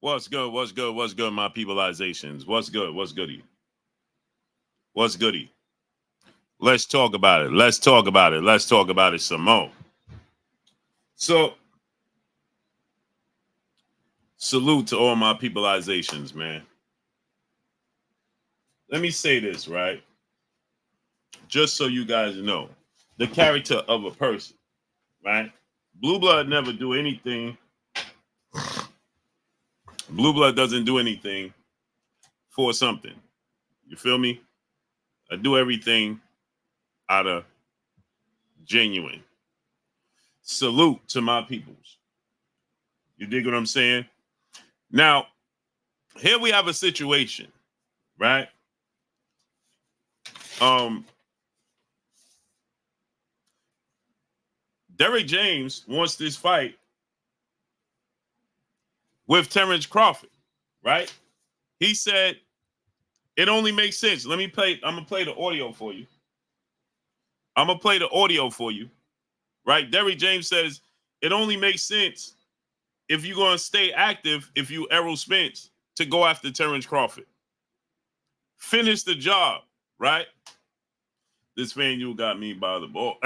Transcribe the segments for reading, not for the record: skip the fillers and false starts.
What's good? What's good? What's good, my peopleizations? What's good? What's goody? What's goody? Let's talk about it. Let's talk about it. Let's talk about it some more. So, salute to all my peopleizations, man. Let me say this, right? Just so you guys know, the character of a person, right? Blue blood never do anything. Blue blood doesn't do anything for something. You feel me? I do everything out of genuine. Salute to my peoples. You dig what I'm saying? Now, here we have a situation, right? Derrick James wants this fight with Terrence Crawford, right? He said it only makes sense. I'm gonna play the audio for you. Right? Derrick James says it only makes sense if you're gonna stay active, if you Errol Spence, to go after Terrence Crawford. Finish the job, right? This fan you got me by the ball.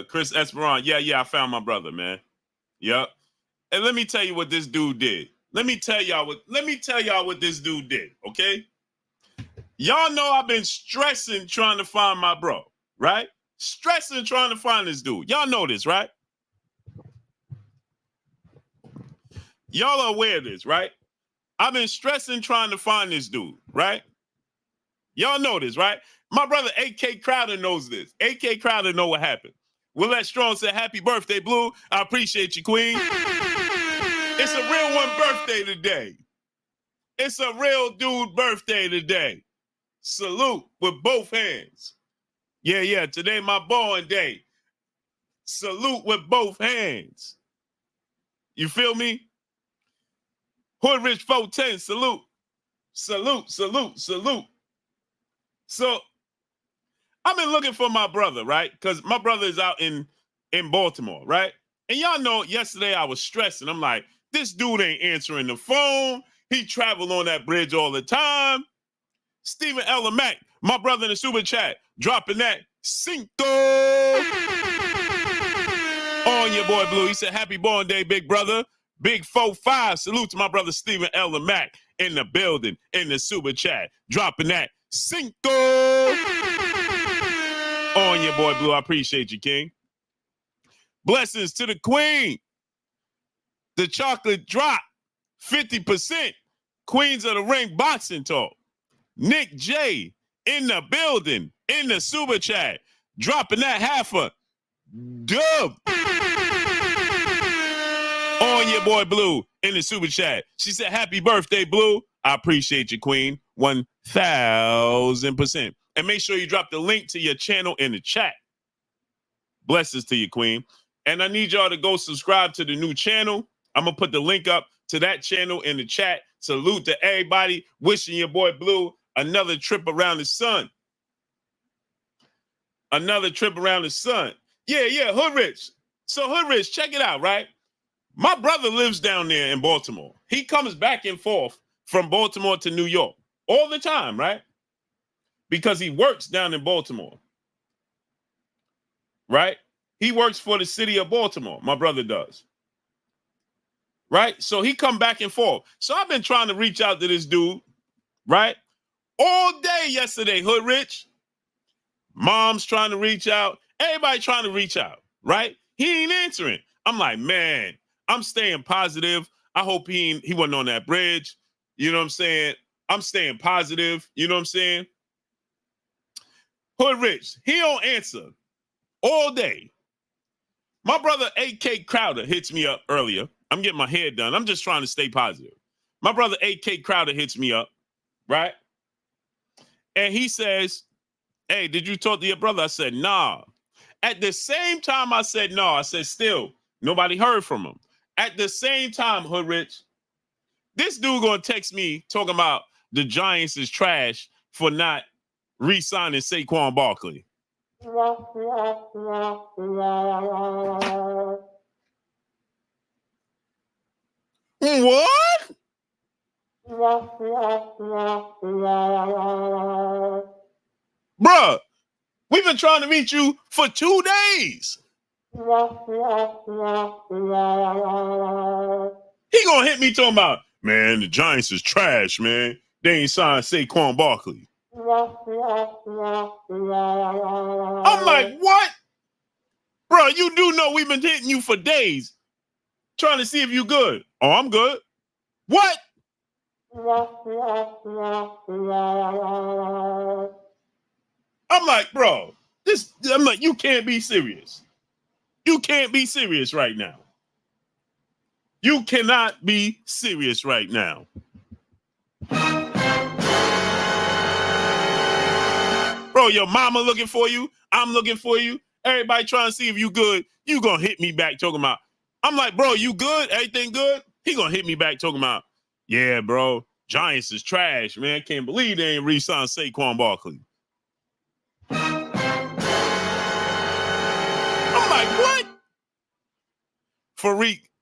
Chris Esperon. Yeah, I found my brother, man. Yep. And let me tell you what this dude did. Let me tell y'all what this dude did, okay? Y'all know I've been stressing trying to find my bro, right? Stressing trying to find this dude. Y'all know this, right? Y'all are aware of this, right? I've been stressing trying to find this dude, right? Y'all know this, right? My brother AK Crowder knows this. AK Crowder know what happened. Willette Strong said, happy birthday, Blue. I appreciate you, Queen. It's a real one birthday today. It's a real dude birthday today. Salute with both hands. Yeah, today my born day. Salute with both hands. You feel me? Hood Rich 410, salute. Salute. So, I've been looking for my brother, right? Because my brother is out in Baltimore, right? And y'all know yesterday I was stressing. I'm like, this dude ain't answering the phone. He traveled on that bridge all the time. Stephen L. Mack, my brother in the super chat, dropping that Cinco on your boy Blue. He said, happy born day, big brother. Big 4-5. Salute to my brother Stephen L. Mack in the building, in the super chat, dropping that Cinco on your boy Blue. I appreciate you, King. Blessings to the Queen. The chocolate drop, 50%. Queens of the Ring boxing talk. Nick J in the building, in the super chat, dropping that half a dub on your boy Blue in the super chat. She said, happy birthday, Blue. I appreciate you, Queen. 1,000%. And make sure you drop the link to your channel in the chat. Blessings to you, Queen. And I need y'all to go subscribe to the new channel. I'm going to put the link up to that channel in the chat. Salute to everybody. Wishing your boy Blue another trip around the sun. Another trip around the sun. Yeah, Hood Rich. So Hood Rich, check it out, right? My brother lives down there in Baltimore. He comes back and forth from Baltimore to New York all the time, right? Because he works down in Baltimore. Right? He works for the city of Baltimore. My brother does. Right? So he come back and forth. So I've been trying to reach out to this dude, right? All day yesterday, Hood Rich. Mom's trying to reach out. Everybody trying to reach out, right? He ain't answering. I'm like, man, I'm staying positive. I hope he wasn't on that bridge. You know what I'm saying? I'm staying positive. You know what I'm saying? Hood Rich, he don't answer all day. My brother AK Crowder hits me up earlier. I'm getting my hair done. I'm just trying to stay positive. My brother AK Crowder hits me up, right? And he says, hey, did you talk to your brother? I said, nah. At the same time I said, no, I said, still, nobody heard from him. At the same time, Hood Rich, this dude gonna text me talking about the Giants is trash for not re-signing Saquon Barkley. What? Bruh, we've been trying to reach you for 2 days. He gonna hit me talking about, man, the Giants is trash, man. They ain't signed Saquon Barkley. I'm like, what? Bro, you do know we've been hitting you for days trying to see if you good. Oh, I'm good. What? I'm like, bro, I'm like, you can't be serious. You can't be serious right now. You cannot be serious right now. Bro, your mama looking for you. I'm looking for you. Everybody trying to see if you good. You gonna hit me back talking about. I'm like, bro, you good? Everything good? He gonna hit me back talking about, yeah, bro, Giants is trash, man. Can't believe they ain't re-signed Saquon Barkley. I'm like, what?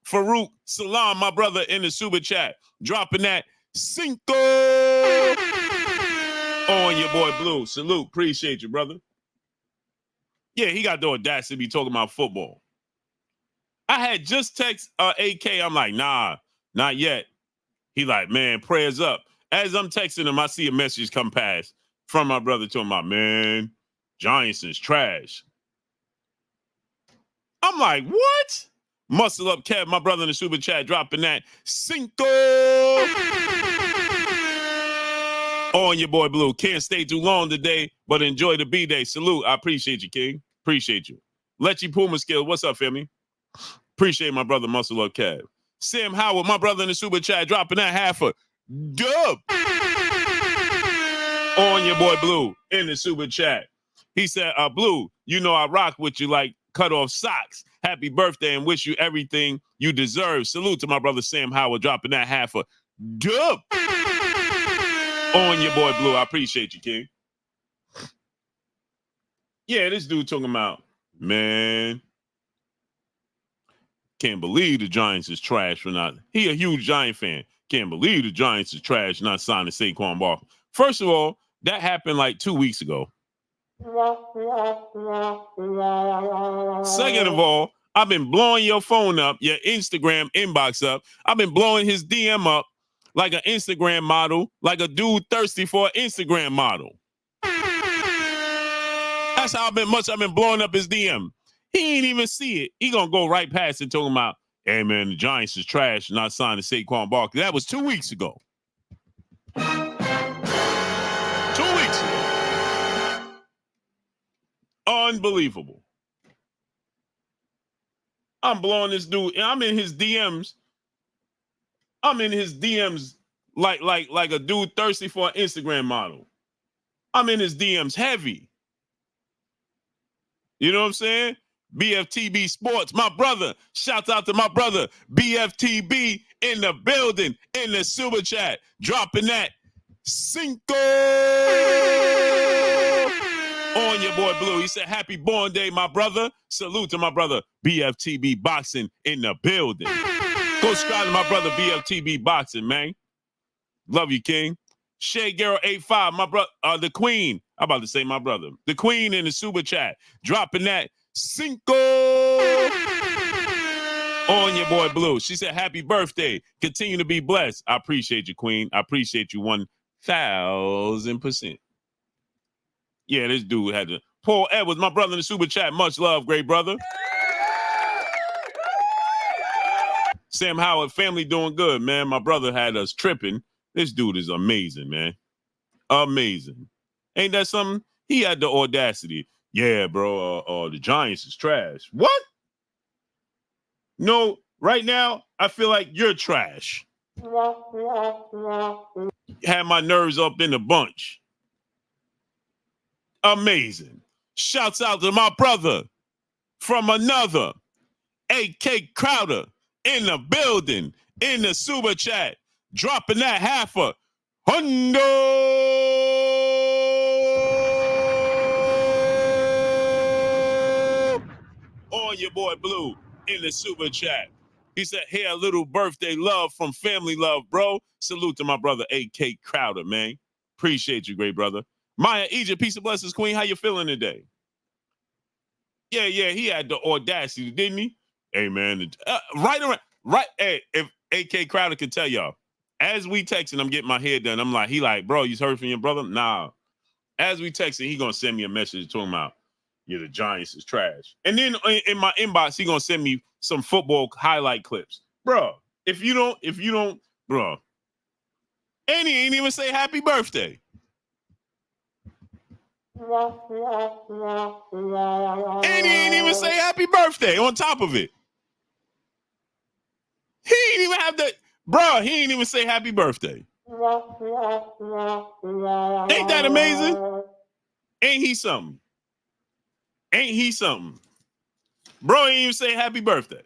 Farouk Salam, my brother in the super chat, dropping that Cinco on your boy Blue. Salute. Appreciate you, brother. Yeah, he got the audacity to be talking about football. I had just text AK. I'm like, nah, not yet. He like, man, prayers up. As I'm texting him, I see a message come past from my brother talking about, man, Giants is trash. I'm like, what? Muscle up, Kev, my brother in the super chat, dropping that Cinco on your boy Blue. Can't stay too long today, but enjoy the B-Day. Salute. I appreciate you, King. Appreciate you. Let you Puma Skill. What's up, family? Appreciate my brother, Muscle up, Kev. Sam Howard, my brother in the super chat, dropping that half a dub on your boy Blue in the super chat. He said, Blue, you know I rock with you like cut off socks. Happy birthday and wish you everything you deserve. Salute to my brother Sam Howard dropping that half a dub on your boy Blue. I appreciate you, King. Yeah, this dude talking about, man, can't believe the Giants is trash for not. He a huge Giant fan. Can't believe the Giants is trash not signing Saquon Barkley. First of all, that happened like 2 weeks ago. Second of all, I've been blowing your phone up, your Instagram inbox up. I've been blowing his DM up like an Instagram model, like a dude thirsty for an Instagram model. That's how much I've been blowing up his DM. He ain't even see it. He gonna go right past it talking about, hey man, the Giants is trash, not signing Saquon Barkley. That was 2 weeks ago. 2 weeks ago. Unbelievable. I'm blowing this dude, and I'm in his DMs. I'm in his DMs like a dude thirsty for an Instagram model. I'm in his DMs heavy. You know what I'm saying? BFTB Sports, my brother. Shout out to my brother, BFTB in the building, in the super chat, dropping that Cinco on your boy Blue. He said, happy born day, my brother. Salute to my brother, BFTB Boxing in the building. Go subscribe to my brother, BFTB Boxing, man. Love you, King. Shay Girl 85, my brother, the Queen. I'm about to say my brother. The Queen in the super chat, dropping that Cinco on your boy Blue. She said, happy birthday. Continue to be blessed. I appreciate you, Queen. I appreciate you 1,000%. Yeah, this dude had to. Paul Edwards, my brother in the super chat. Much love, great brother. Sam Howard, family doing good, man. My brother had us tripping. This dude is amazing, man. Amazing. Ain't that something? He had the audacity. Yeah, bro, the Giants is trash. What? No, right now, I feel like you're trash. Had my nerves up in a bunch. Amazing. Shouts out to my brother from another, AK Crowder in the building, in the super chat, dropping that half a hundo on your boy Blue in the super chat. He said, hey, a little birthday love from family love, bro. Salute to my brother, A.K. Crowder, man. Appreciate you, great brother. Maya Egypt, peace and blessings, queen. How you feeling today? Yeah, he had the audacity, didn't he? Hey, man, right. Hey, if A.K. Crowder could tell y'all, as we texting, I'm getting my hair done. I'm like, he like, bro, you heard from your brother? Nah. As we texting, he gonna send me a message talking about, yeah, the Giants is trash. And then in my inbox, he gonna send me some football highlight clips. Bro, if you don't, bro. And he ain't even say happy birthday. And he ain't even say happy birthday on top of it. He ain't even have that, bro, he ain't even say happy birthday. Ain't that amazing? Ain't he something? Ain't he something? Bro ain't even say happy birthday.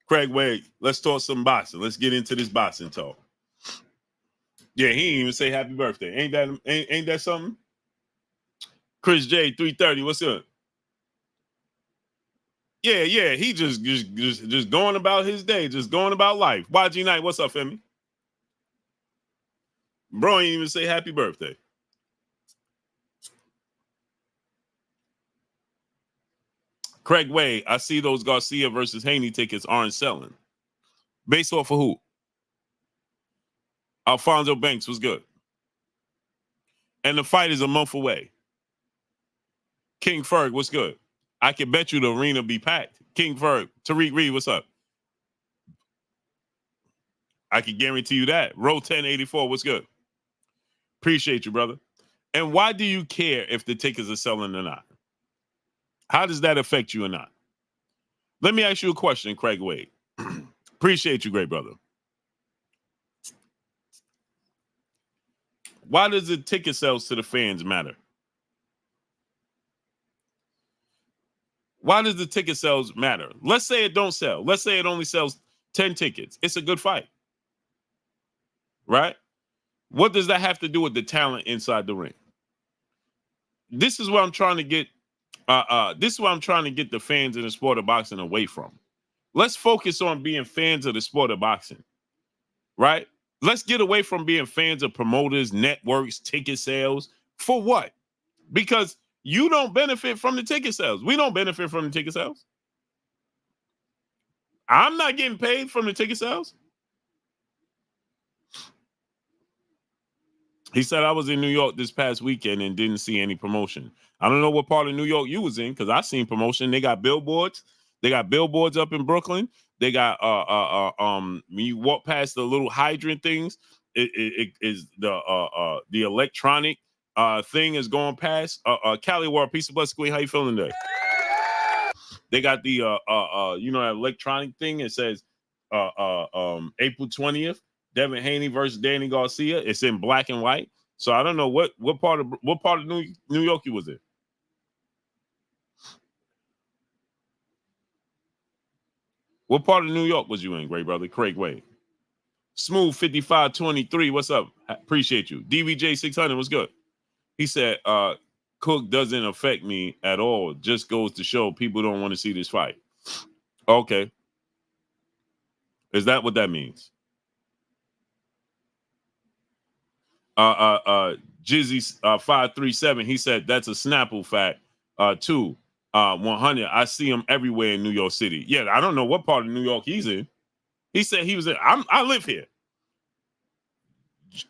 Craig Wade, let's talk some boxing. Let's get into this boxing talk. Yeah, he ain't even say happy birthday. Ain't that something? Chris J 330, what's up? Yeah, he just going about his day, just going about life. YG Knight, what's up, Femi? Bro ain't even say happy birthday. Craig Wade, I see those Garcia versus Haney tickets aren't selling. Based off of who? Alfonso Banks was good. And the fight is a month away. King Ferg, what's good? I can bet you the arena be packed. King Ferg, Tariq Reed, what's up? I can guarantee you that. Row 1084, what's good? Appreciate you, brother. And why do you care if the tickets are selling or not? How does that affect you or not? Let me ask you a question, Craig Wade. Appreciate you, great brother. Why does the ticket sales to the fans matter? Why does the ticket sales matter? Let's say it don't sell. Let's say it only sells 10 tickets. It's a good fight, right? What does that have to do with the talent inside the ring? This is what I'm trying to get. This is what I'm trying to get the fans in the sport of boxing away from. Let's focus on being fans of the sport of boxing, right? Let's get away from being fans of promoters, networks, ticket sales. For what? Because you don't benefit from the ticket sales. We don't benefit from the ticket sales. I'm not getting paid from the ticket sales. He said, I was in New York this past weekend and didn't see any promotion. I don't know what part of New York you was in, because I seen promotion. They got billboards. They got billboards up in Brooklyn. They got when you walk past the little hydrant things, it is the electronic thing is going past. Cali War, peace of bless, Queen. How you feeling today? They got the that electronic thing. It says April 20th. Devin Haney versus Danny Garcia. It's in black and white. So I don't know what part of New York you was in. What part of New York was you in, great brother? Craig Wade. Smooth 5523. What's up? Appreciate you. DVJ 600. What's good? He said, Cook doesn't affect me at all. Just goes to show people don't want to see this fight. Okay. Is that what that means? Jizzy 537. He said that's a Snapple fact. 100. I see him everywhere in New York City. Yeah, I don't know what part of New York he's in. He said he was in. I live here.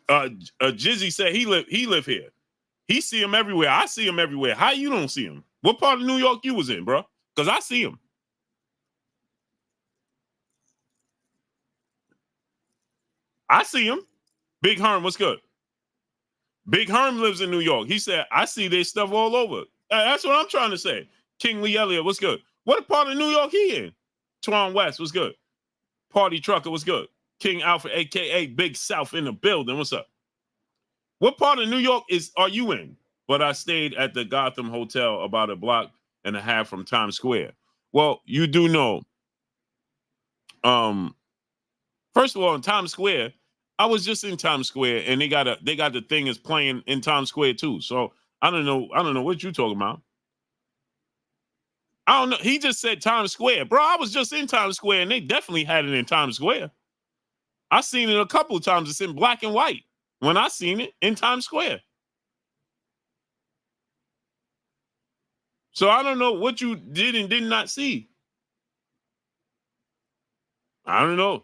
Jizzy said he live here. He see him everywhere. I see him everywhere. How you don't see him? What part of New York you was in, bro? Because I see him. I see him. Big Herm, what's good? Big Herm lives in New York. He said, I see this stuff all over. That's what I'm trying to say. King Lee Elliott, what's good? What part of New York he in? Twan West, what's good? Party Trucker, what's good? King Alfred, a.k.a. Big South in the building, what's up? What part of New York are you in? But I stayed at the Gotham Hotel about a block and a half from Times Square. Well, you do know, first of all, in Times Square, I was just in Times Square, and they got the thing is playing in Times Square too. So I don't know what you talking about. I don't know. He just said Times Square. Bro, I was just in Times Square and they definitely had it in Times Square. I seen it a couple of times. It's in black and white when I seen it in Times Square. So I don't know what you did and did not see. I don't know.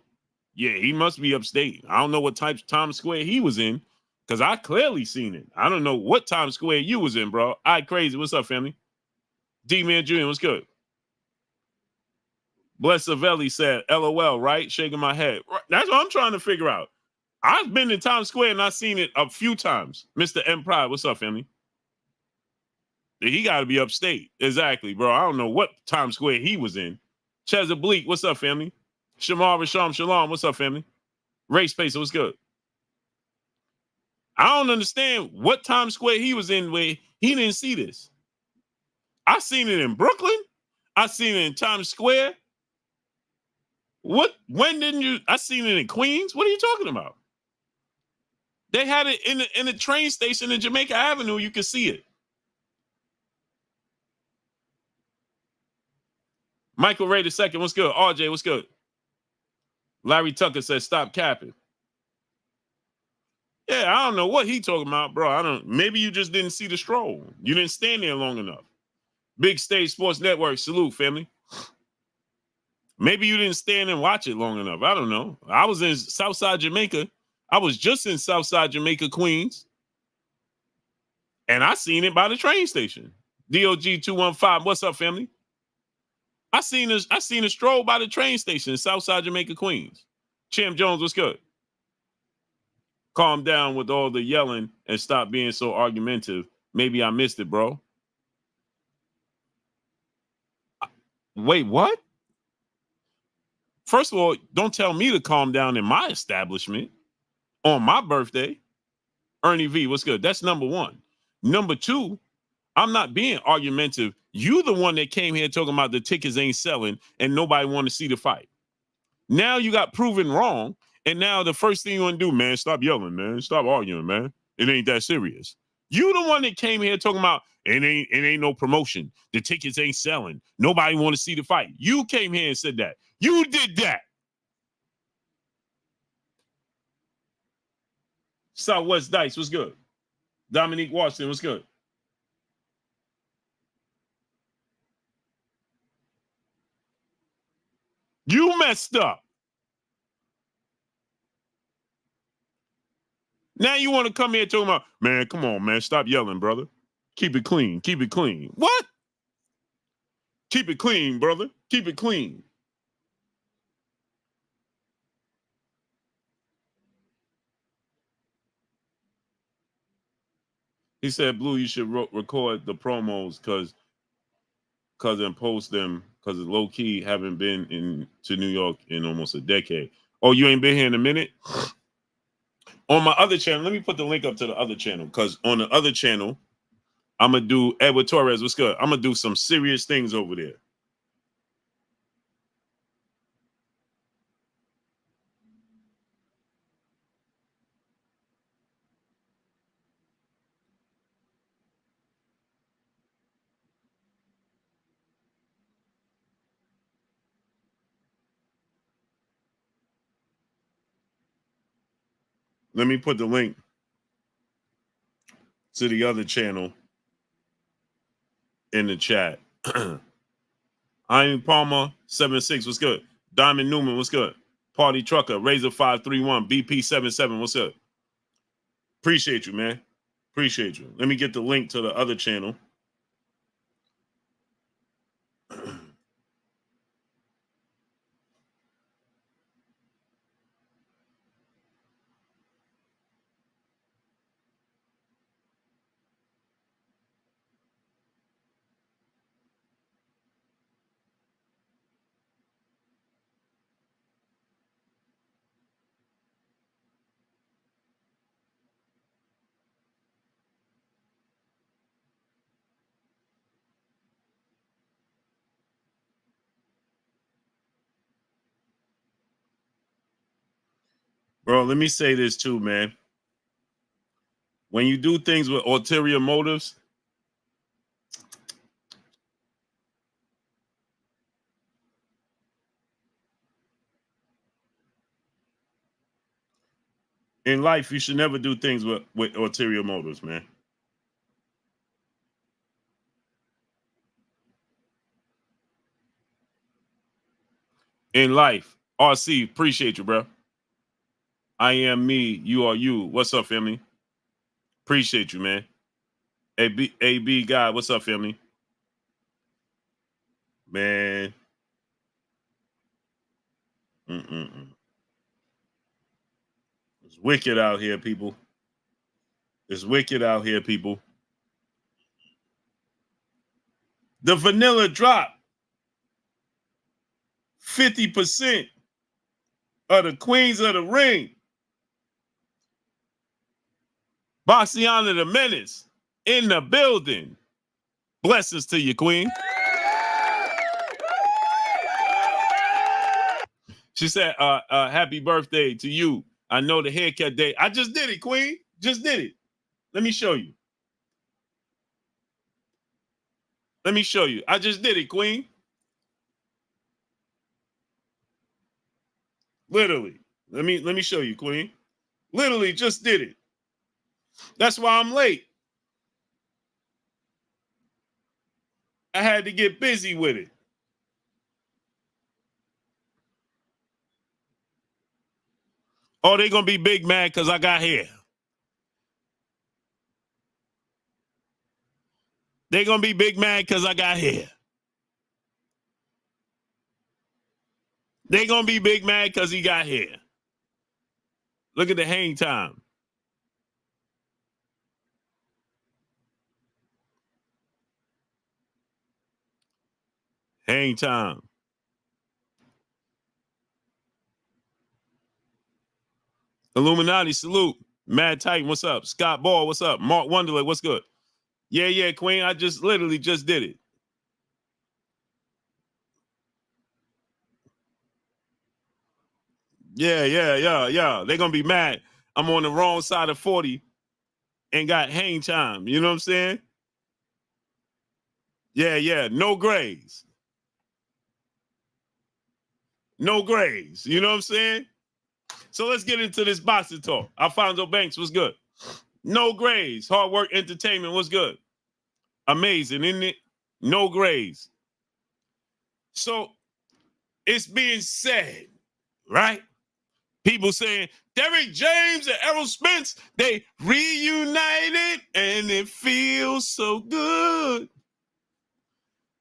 Yeah, he must be upstate. I don't know what type of Times Square he was in because I clearly seen it. I don't know what Times Square you was in, bro. All right, crazy. What's up, family? D-Man Jr., what's good? Bless Savelli said, LOL, right? Shaking my head. That's what I'm trying to figure out. I've been in Times Square and I've seen it a few times. Mr. M. Pride, what's up, family? He got to be upstate. Exactly, bro. I don't know what Times Square he was in. Cheza Bleak, what's up, family? Shamar Rasham Shalom, what's up, family? Ray Spacer, what's good? I don't understand what Times Square he was in where he didn't see this. I seen it in Brooklyn. I seen it in Times Square. What? When didn't you? I seen it in Queens. What are you talking about? They had it in the train station in Jamaica Avenue. You could see it. Michael Ray II, what's good? RJ, what's good? Larry Tucker says, stop capping. Yeah, I don't know what he talking about, bro. I don't. Maybe you just didn't see the stroll. You didn't stand there long enough. Big Stage Sports Network, salute, family. Maybe you didn't stand and watch it long enough. I don't know. I was in Southside Jamaica. I was just in Southside Jamaica, Queens. And I seen it by the train station. DOG 215. What's up, family? I seen a stroll by the train station in Southside Jamaica, Queens. Champ Jones, what's good? Calm down with all the yelling and stop being so argumentative. Maybe I missed it, bro. Wait, what? First of all, don't tell me to calm down in my establishment on my birthday. Ernie V, what's good? That's number one. Number two, I'm not being argumentative. You the one that came here talking about the tickets ain't selling and nobody want to see the fight. Now you got proven wrong. And now the first thing you want to do, man, stop yelling, man. Stop arguing, man. It ain't that serious. You the one that came here talking about it ain't no promotion. The tickets ain't selling. Nobody want to see the fight. You came here and said that. You did that. Southwest Dice, what's good? Dominique Washington, what's good? You messed up. Now you want to come here talking about, man, come on, man. Stop yelling, brother. Keep it clean. Keep it clean. What? Keep it clean, brother. Keep it clean. He said, Blue, you should record the promos because and post them because low key haven't been to New York in almost a decade. Oh, you ain't been here in a minute? On my other channel, let me put the link up to the other channel because on the other channel, I'm going to do Edward Torres. What's good? I'm going to do some serious things over there. Let me put the link to the other channel in the chat. Iron Palmer 76, what's good? Diamond Newman, what's good? Party Trucker, Razor 531, BP 77, what's up? Appreciate you, man. Appreciate you. Let me get the link to the other channel. Bro, let me say this too, man. When you do things with ulterior motives, In life, you should never do things with ulterior motives, man. In life, RC, appreciate you, bro. I am me, you are you. What's up, family? Appreciate you, man. AB guy, what's up, family? Man. It's wicked out here, people. It's wicked out here, people. The vanilla drop 50% of the queens of the ring. Boxiana the Menace in the building. Blessings to you, queen. She said, happy birthday to you. I know the haircut day. I just did it, queen. Just did it. Let me show you. Let me show you. I just did it, queen. Literally. Let me show you, queen. Literally just did it. That's why I'm late. I had to get busy with it. Oh, they gonna be big mad because I got hair. They gonna be big mad because I got hair. They gonna be big mad because he got hair. Look at the hang time. Hang time. Illuminati, salute. Mad Titan, what's up? Scott Ball, what's up? Mark Wonderland, what's good? Yeah, Queen. I just literally just did it. Yeah. They're gonna be mad. I'm on the wrong side of 40 and got hang time. You know what I'm saying? Yeah. No grays. No grays. You know what I'm saying? So let's get into this boxing talk. Alfonso Banks, what's good? No grays. Hard work entertainment, what's good? Amazing, isn't it? No grays. So it's being said, right? People saying Derrick James and Errol Spence, they reunited and it feels so good.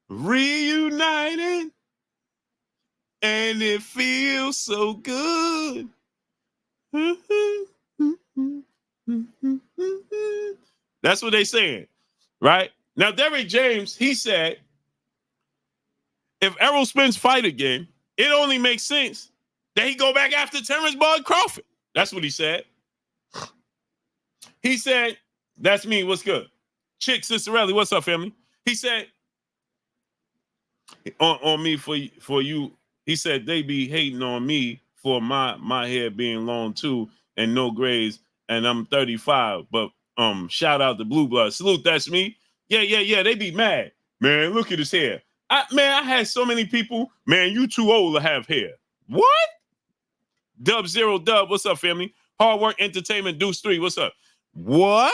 Reunited and it feels so good. That's what they saying, right? Now, Derrick James, he said, if Errol Spence fight again, it only makes sense that he go back after Terrence Bud Crawford. That's what he said. He said, that's me, what's good? Chick Cicerelli, what's up, family? He said, on me for you, he said, they be hating on me for my hair being long too and no grays, and I'm 35, but shout out to Blue Blood. Salute, that's me. Yeah, they be mad. Man, look at his hair. I had so many people, man, you too old to have hair. What? Dub Zero Dub, what's up, family? Hard Work Entertainment, Deuce 3, what's up? What?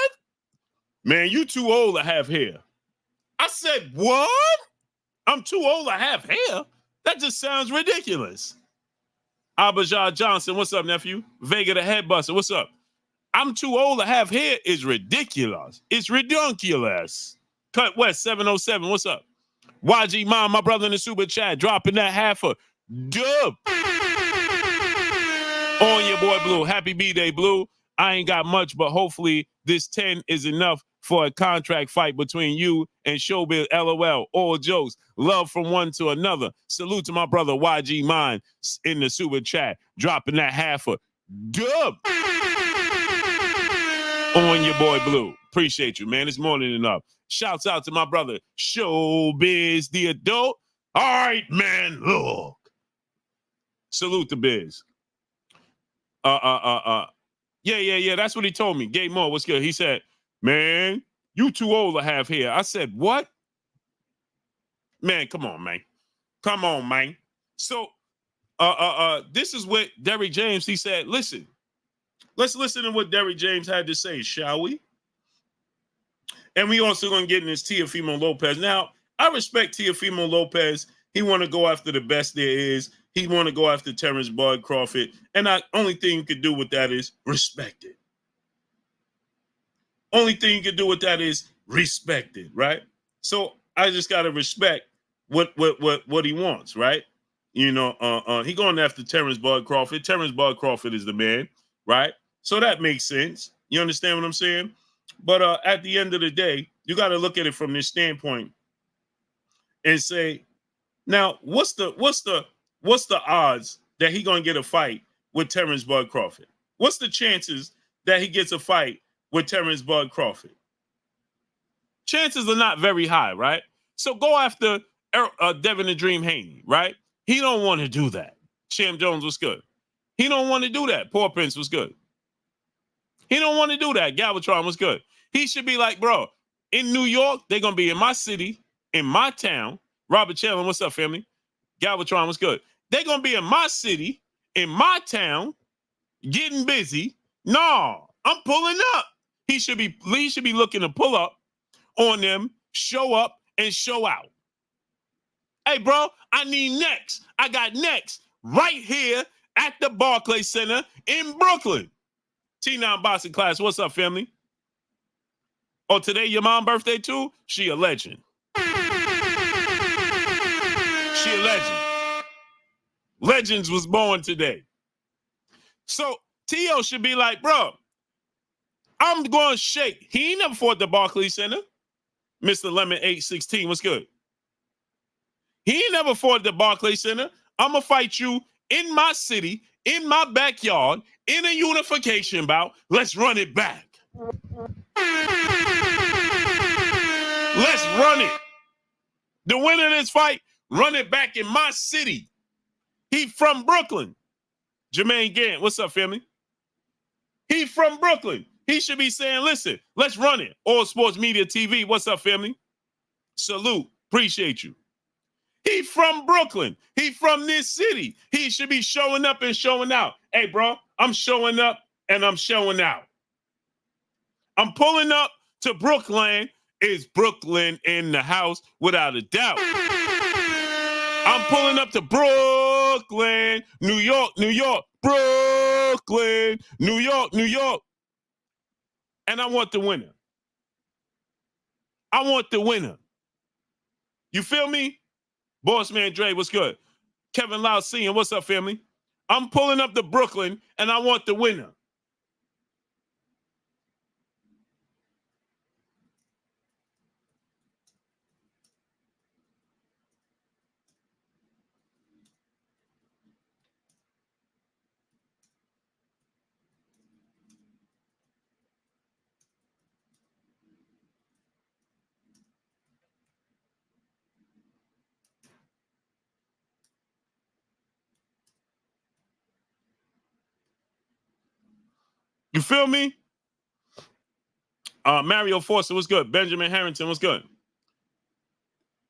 Man, you too old to have hair. I said, what? I'm too old to have hair? That just sounds ridiculous. Abajah Johnson, what's up, nephew? Vega the Headbuster, what's up? I'm too old to have hair is ridiculous. It's ridiculous. Cut West 707, what's up? YG Mom, my brother in the super chat, dropping that half a dub on your boy Blue. Happy B-Day, Blue. I ain't got much, but hopefully this 10 is enough for a contract fight between you and Showbiz. LOL. All jokes. Love from one to another. Salute to my brother YG Mine in the super chat, dropping that half a dub on your boy Blue. Appreciate you, man. It's more than enough. Shouts out to my brother Showbiz the adult. All right, man. Look. Salute to Biz. Yeah. That's what he told me. Gay Moore, what's good? He said, man, you too old to have hair. I said, what? Man, come on, man. Come on, man. So, this is what Derrick James, he said, listen, Let's listen to what Derrick James had to say, shall we? And we also going to get in this Teofimo Lopez. Now, I respect Teofimo Lopez. He want to go after the best there is. He want to go after Terrence Bud Crawford. And the only thing you could do with that is respect it. Only thing you could do with that is respect it, right? So I just got to respect what he wants, right? You know, he going after Terrence Bud Crawford. Terrence Bud Crawford is the man, right? So that makes sense. You understand what I'm saying? But at the end of the day, you got to look at it from this standpoint and say, now, what's the odds that he gonna get a fight with Terrence Bud Crawford? What's the chances that he gets a fight with Terrence Bud Crawford? Chances are not very high, right? So go after Devin the Dream Haney, right? He don't want to do that. Sham Jones was good. He don't want to do that. Poor Prince was good. He don't want to do that. Galvatron was good. He should be like, bro, in New York, they're going to be in my city, in my town. Robert Chandler, what's up, family? Galvatron was good. They're going to be in my city, in my town, getting busy. No, I'm pulling up. He should be looking to pull up on them, show up, and show out. Hey, bro, I need next. I got next right here at the Barclays Center in Brooklyn. T9 Boxing Class, what's up, family? Oh, today your mom's birthday too? She a legend. She a legend. Legends was born today. So T.O. should be like, bro, I'm going to shake. He ain't never fought the Barclays Center. Mr. Lemon 816, what's good? He ain't never fought the Barclays Center. I'm going to fight you in my city, in my backyard, in a unification bout. Let's run it back. Let's run it. The winner of this fight, run it back in my city. He from Brooklyn. Jermaine Gant, what's up, family? He from Brooklyn. He should be saying, listen, let's run it. All Sports Media TV, what's up, family? Salute, appreciate you. He from Brooklyn. He from this city. He should be showing up and showing out. Hey, bro, I'm showing up and I'm showing out. I'm pulling up to Brooklyn. Is Brooklyn in the house? Without a doubt. I'm pulling up to Brooklyn, New York, New York, Brooklyn, New York, New York. And I want the winner. I want the winner. You feel me? Boss Man Dre, what's good? Kevin Lau seeing, what's up, family? I'm pulling up to Brooklyn and I want the winner. You feel me? Mario Forster, what's good? Benjamin Harrington, what's good?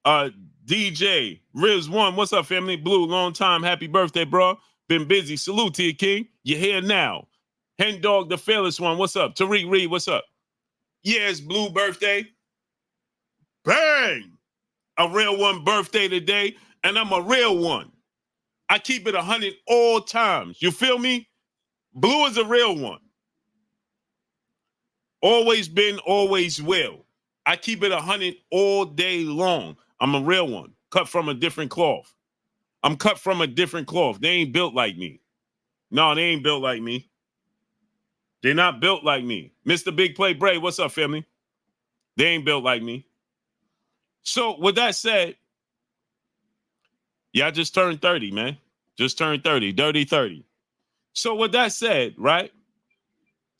DJ Riz One, what's up, family? Blue, long time, happy birthday, bro. Been busy. Salute to you, King. You're here now. Hen Dog, the fearless one, what's up? Tariq Reed, what's up? Yeah, it's Blue birthday. Bang! A real one birthday today, and I'm a real one. I keep it 100 all times. You feel me? Blue is a real one. Always been, always will. I keep it 100 all day long. I'm a real one, cut from a different cloth. I'm cut from a different cloth. They ain't built like me. No, they ain't built like me. They're not built like me. Mr. Big Play Bray, what's up, family? They ain't built like me. So with that said, yeah, I just turned 30, man. Just turned 30, dirty 30. So with that said, right,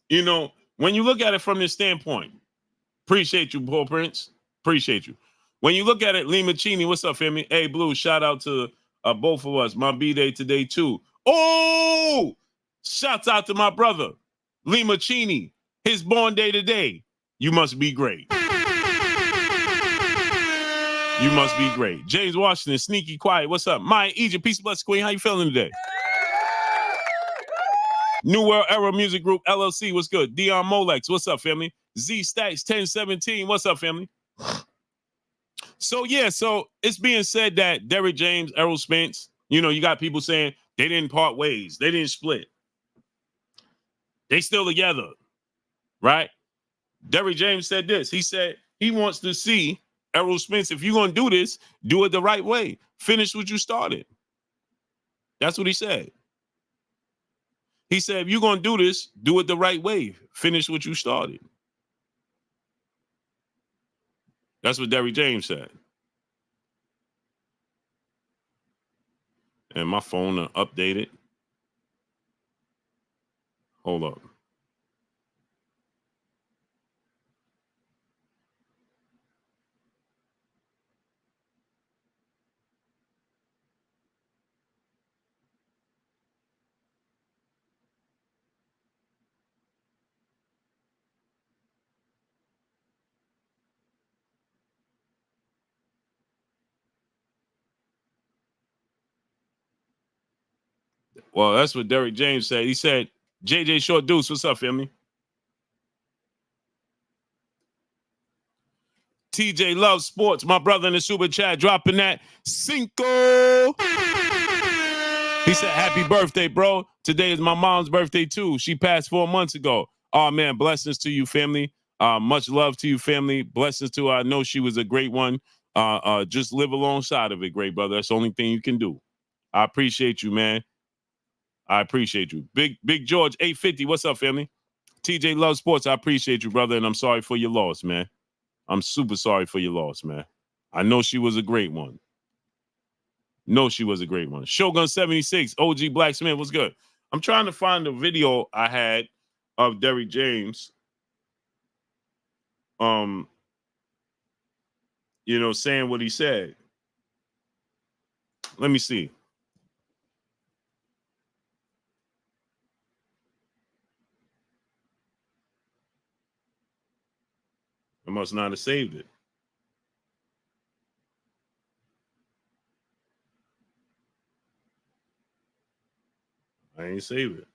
you know, when you look at it from this standpoint, appreciate you, Paul Prince. Appreciate you. When you look at it, Lee Machini, what's up, family? Hey, Blue, shout out to both of us. My B-Day today, too. Oh, shouts out to my brother, Lee Machini. His born day today. You must be great. You must be great. James Washington, Sneaky Quiet, what's up? Maya Egypt, peace, bless, queen. How you feeling today? New World Era Music Group LLC, what's good? Dion Molex, what's up, family? Z Stacks 1017, what's up, family? So yeah, so it's being said that Derrick James, Errol Spence, you got people saying they didn't part ways, they didn't split, they still together, right? Derrick James said this. He said he wants to see Errol Spence, if you're gonna do this, do it the right way. Finish what you started. That's what he said. He said, if you're gonna do this, do it the right way. Finish what you started. That's what Derrick James said. And my phone updated. Hold up. Well, that's what Derrick James said. He said, JJ Short Deuce, what's up, family? TJ Love Sports, my brother in the super chat, dropping that Cinco. He said, happy birthday, bro. Today is my mom's birthday, too. She passed 4 months ago. Oh, man, blessings to you, family. Much love to you, family. Blessings to her. I know she was a great one. Just live alongside of it, great brother. That's the only thing you can do. I appreciate you, man. I appreciate you. Big George, 850. What's up, family? TJ Love Sports, I appreciate you, brother, and I'm sorry for your loss, man. I'm super sorry for your loss, man. I know she was a great one. Shogun 76, OG Blacksmith, what's good? I'm trying to find the video I had of Derrick James. Saying what he said. Let me see. I must not have saved it. I ain't saved it.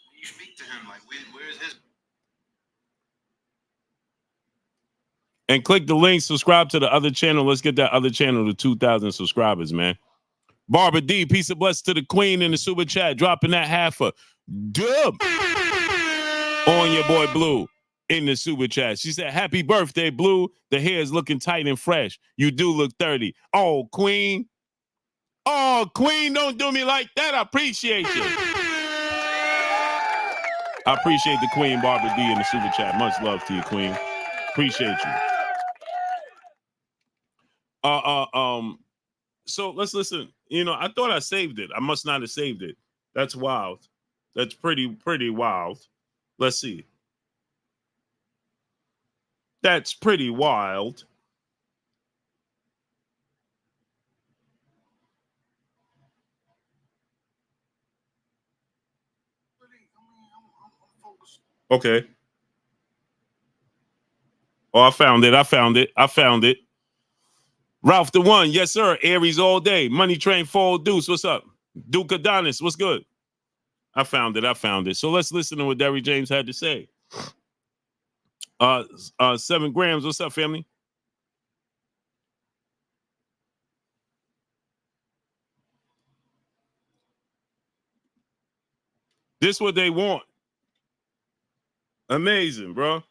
When you speak to him, like, where's his? And click the link, subscribe to the other channel. Let's get that other channel to 2,000 subscribers, man. Barbara D, peace and blessings to the queen in the super chat, dropping that half a dub on your boy Blue in the super chat. She said, happy birthday, Blue. The hair is looking tight and fresh. You do look 30. Oh, queen. Oh, queen, don't do me like that. I appreciate you. I appreciate the queen, Barbara D, in the super chat. Much love to you, queen. Appreciate you. So let's listen. I thought I saved it. I must not have saved it. That's wild. That's pretty wild. Let's see. That's pretty wild. Okay. Oh, I found it. Ralph the One, yes, sir. Aries all day. Money Train Fall Deuce, what's up? Duke Adonis, what's good? I found it. So let's listen to what Derrick James had to say. 7 grams, what's up, family? This what they want. Amazing, bro.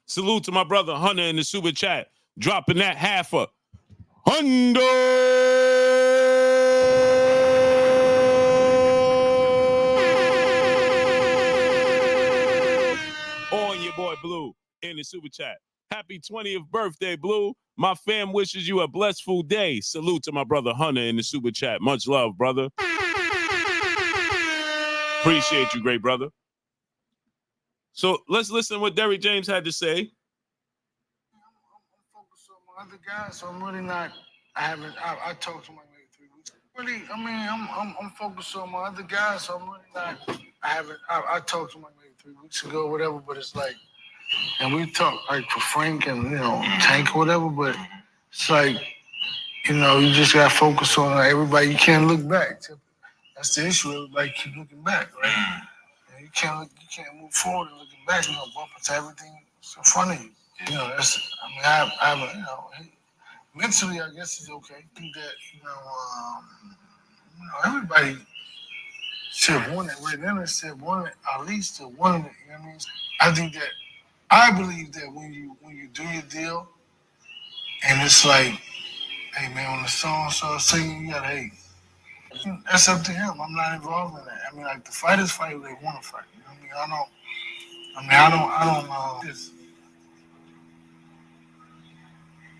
Salute to my brother Hunter in the super chat, dropping that half a $100 on your boy Blue in the super chat. Happy 20th birthday, Blue. My fam wishes you a blessful day. Salute to my brother Hunter in the super chat. Much love, brother. Appreciate you, great brother. So let's listen to what Derrick James had to say. I'm focused on my other guys, so I'm really not. I talked to my maybe 3 weeks. Really, I mean, I'm focused on my other guys, so I'm really not. I talked to my maybe 3 weeks ago, or whatever. But it's like, and we talked like for Frank and Tank or whatever. But it's like, you just got to focus on everybody. You can't look back. That's the issue. Everybody keep looking back, right? And you can't move forward and looking back. Bump into everything that's in front of you. That's. I have mentally, I guess it's okay. I think that everybody should have won it. Right now, should have won it at least to one of it. You know what I mean? I think that I believe that when you do your deal, and it's like, hey man, when the song starts singing, you gotta hey. That's up to him. I'm not involved in that. I mean, like the fighters fight who they want to fight. You know what I mean? I don't.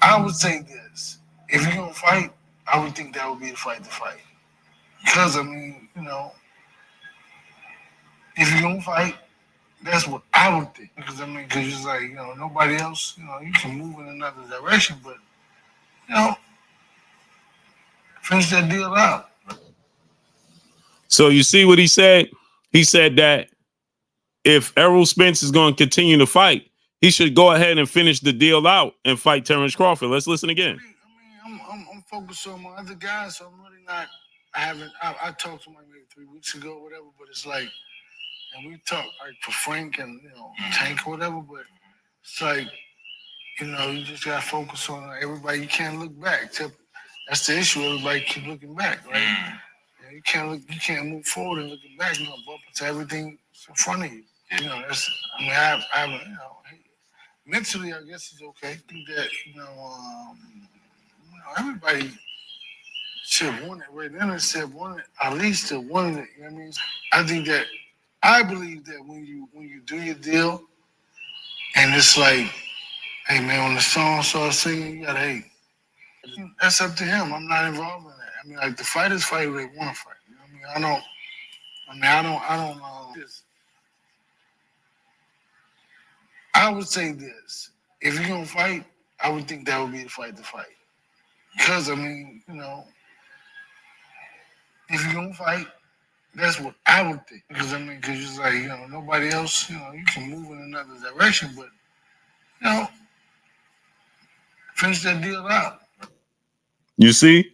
I would say this: if you're gonna fight, I would think that would be the fight to fight. Because I mean, if you're gonna fight, that's what I would think. Because it's like nobody else. You can move in another direction, but finish that deal out. So you see what he said? He said that if Errol Spence is going to continue to fight, he should go ahead and finish the deal out and fight Terrence Crawford. Let's listen again. I'm focused on my other guys, so I'm really not. I talked to him maybe 3 weeks ago, or whatever. But it's like, and we talked like for Frank and Tank or whatever. But it's like, you just gotta focus on everybody. You can't look back. That's the issue. Everybody keep looking back, right? And you can't move forward and looking back. Bump into everything that's in front of you. That's. Mentally, I guess it's okay. I think that everybody should have won it. Right now, should have won it at least to one of it. You know what I mean? I think that I believe that when you do your deal, and it's like, hey man, when the song starts singing, you gotta hey. That's up to him. I'm not involved in that. I mean, like the fighters fight who they want to fight. You know what I mean? I don't. I would say this: if you're gonna fight, I would think that would be the fight to fight. Because if you're gonna fight, that's what I would think. Because it's like nobody else. You can move in another direction, but finish that deal out. You see?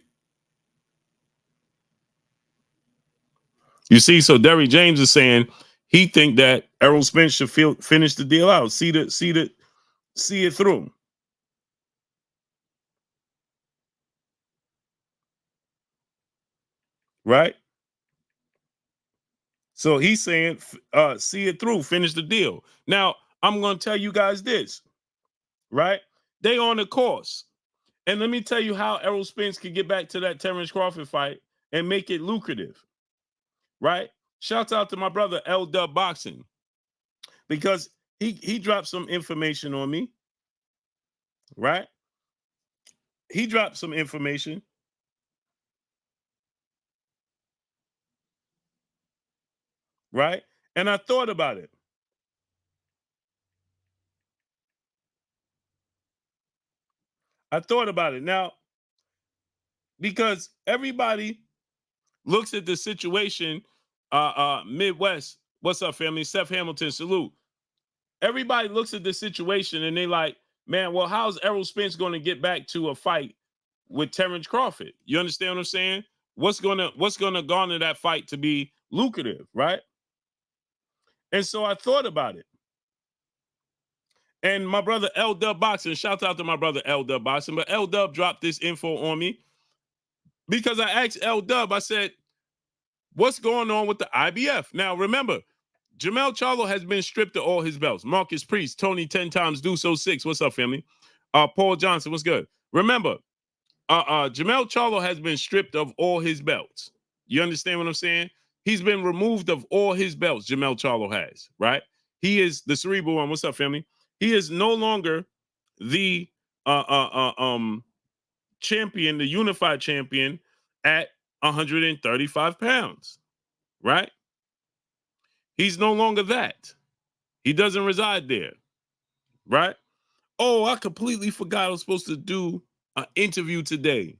So Derrick James is saying he think that Errol Spence should finish the deal out, see it through. Right? So he's saying see it through, finish the deal. Now, I'm going to tell you guys this, right? They on the course. And let me tell you how Errol Spence could get back to that Terrence Crawford fight and make it lucrative. Right? Shout out to my brother L Dub Boxing, because he dropped some information on me. Right? He dropped some information. Right? And I thought about it. Now, because everybody looks at the situation, Midwest. What's up, family? Seth Hamilton, salute. Everybody looks at the situation and they like, man, well, how's Errol Spence going to get back to a fight with Terrence Crawford? You understand what I'm saying? What's gonna garner that fight to be lucrative, right? And so I thought about it. And my brother L Dub Boxing, shout out to my brother L Dub Boxing, but L Dub dropped this info on me because I asked L Dub, I said, what's going on with the IBF? Now, remember, Jamel Charlo has been stripped of all his belts. Marcus Priest, Tony 10 times, do so 6. What's up, family? Paul Johnson, what's good? Remember, Jamel Charlo has been stripped of all his belts. You understand what I'm saying? He's been removed of all his belts, Jamel Charlo has, right? He is the cerebral one. What's up, family? He is no longer the champion, the unified champion, at 135 pounds, right? He's no longer that. He doesn't reside there, right? Oh, I completely forgot I was supposed to do an interview today.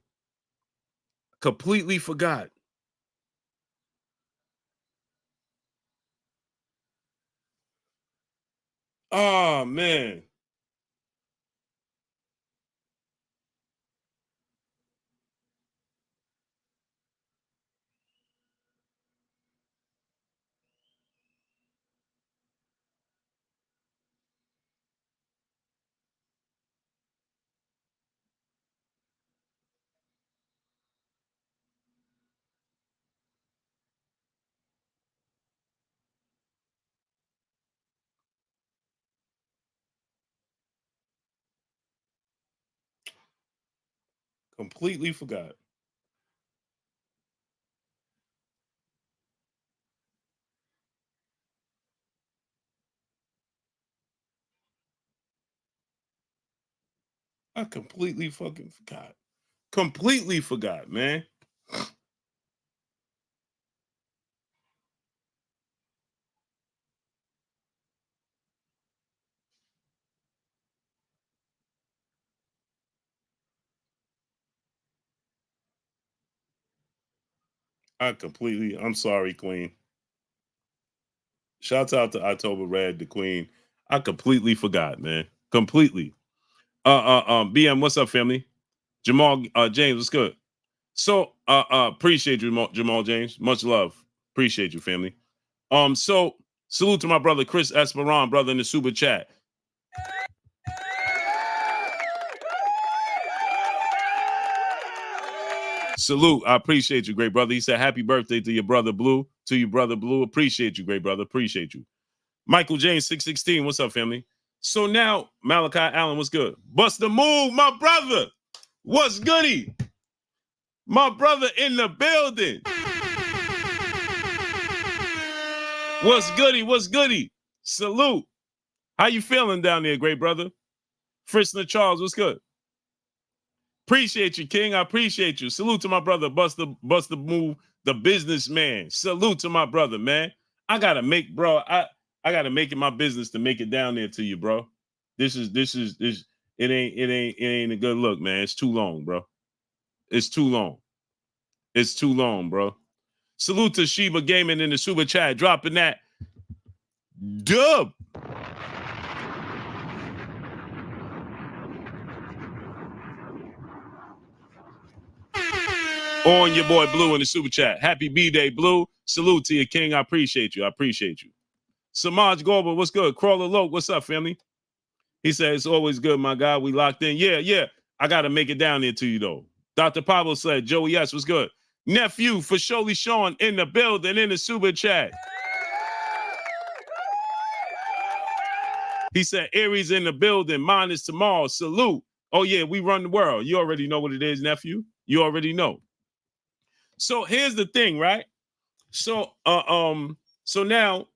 Completely forgot. Oh, man. Completely forgot. I completely fucking forgot. Completely forgot, man. I'm sorry, Queen. Shouts out to October Red, the Queen. I completely forgot, man. Completely. BM, what's up, family? Jamal James, what's good? So appreciate you, Jamal James. Much love. Appreciate you, family. So salute to my brother Chris Esperon, brother in the super chat. Salute. I appreciate you, great brother. He said, happy birthday to your brother Blue. To your brother Blue. Appreciate you, great brother. Appreciate you. Michael James, 616. What's up, family? So now, Malachi Allen, what's good? Bust the move, my brother. What's goody? My brother in the building. What's goody? What's goody? Salute. How you feeling down there, great brother? Fritzner Charles, what's good? Appreciate you, King. I appreciate you. Salute to my brother, Buster Move, the businessman. Salute to my brother, man. I gotta make, bro. I gotta make it my business to make it down there to you, bro. This. It ain't a good look, man. It's too long, bro. It's too long. It's too long, bro. Salute to Sheba Gaming in the super chat, dropping that dub. On your boy Blue in the super chat. Happy B-Day, Blue. Salute to you, King. I appreciate you. I appreciate you. Samaj Goldberg, what's good? Crawler Loke, what's up, family? He said, it's always good, my guy. We locked in. Yeah. I got to make it down there to you, though. Dr. Pablo said, Joey, yes, what's good? Nephew for Surely Sean in the building in the super chat. He said, Aries in the building. Mine is tomorrow. Salute. Oh, yeah, we run the world. You already know what it is, nephew. You already know. So here's the thing, right? So now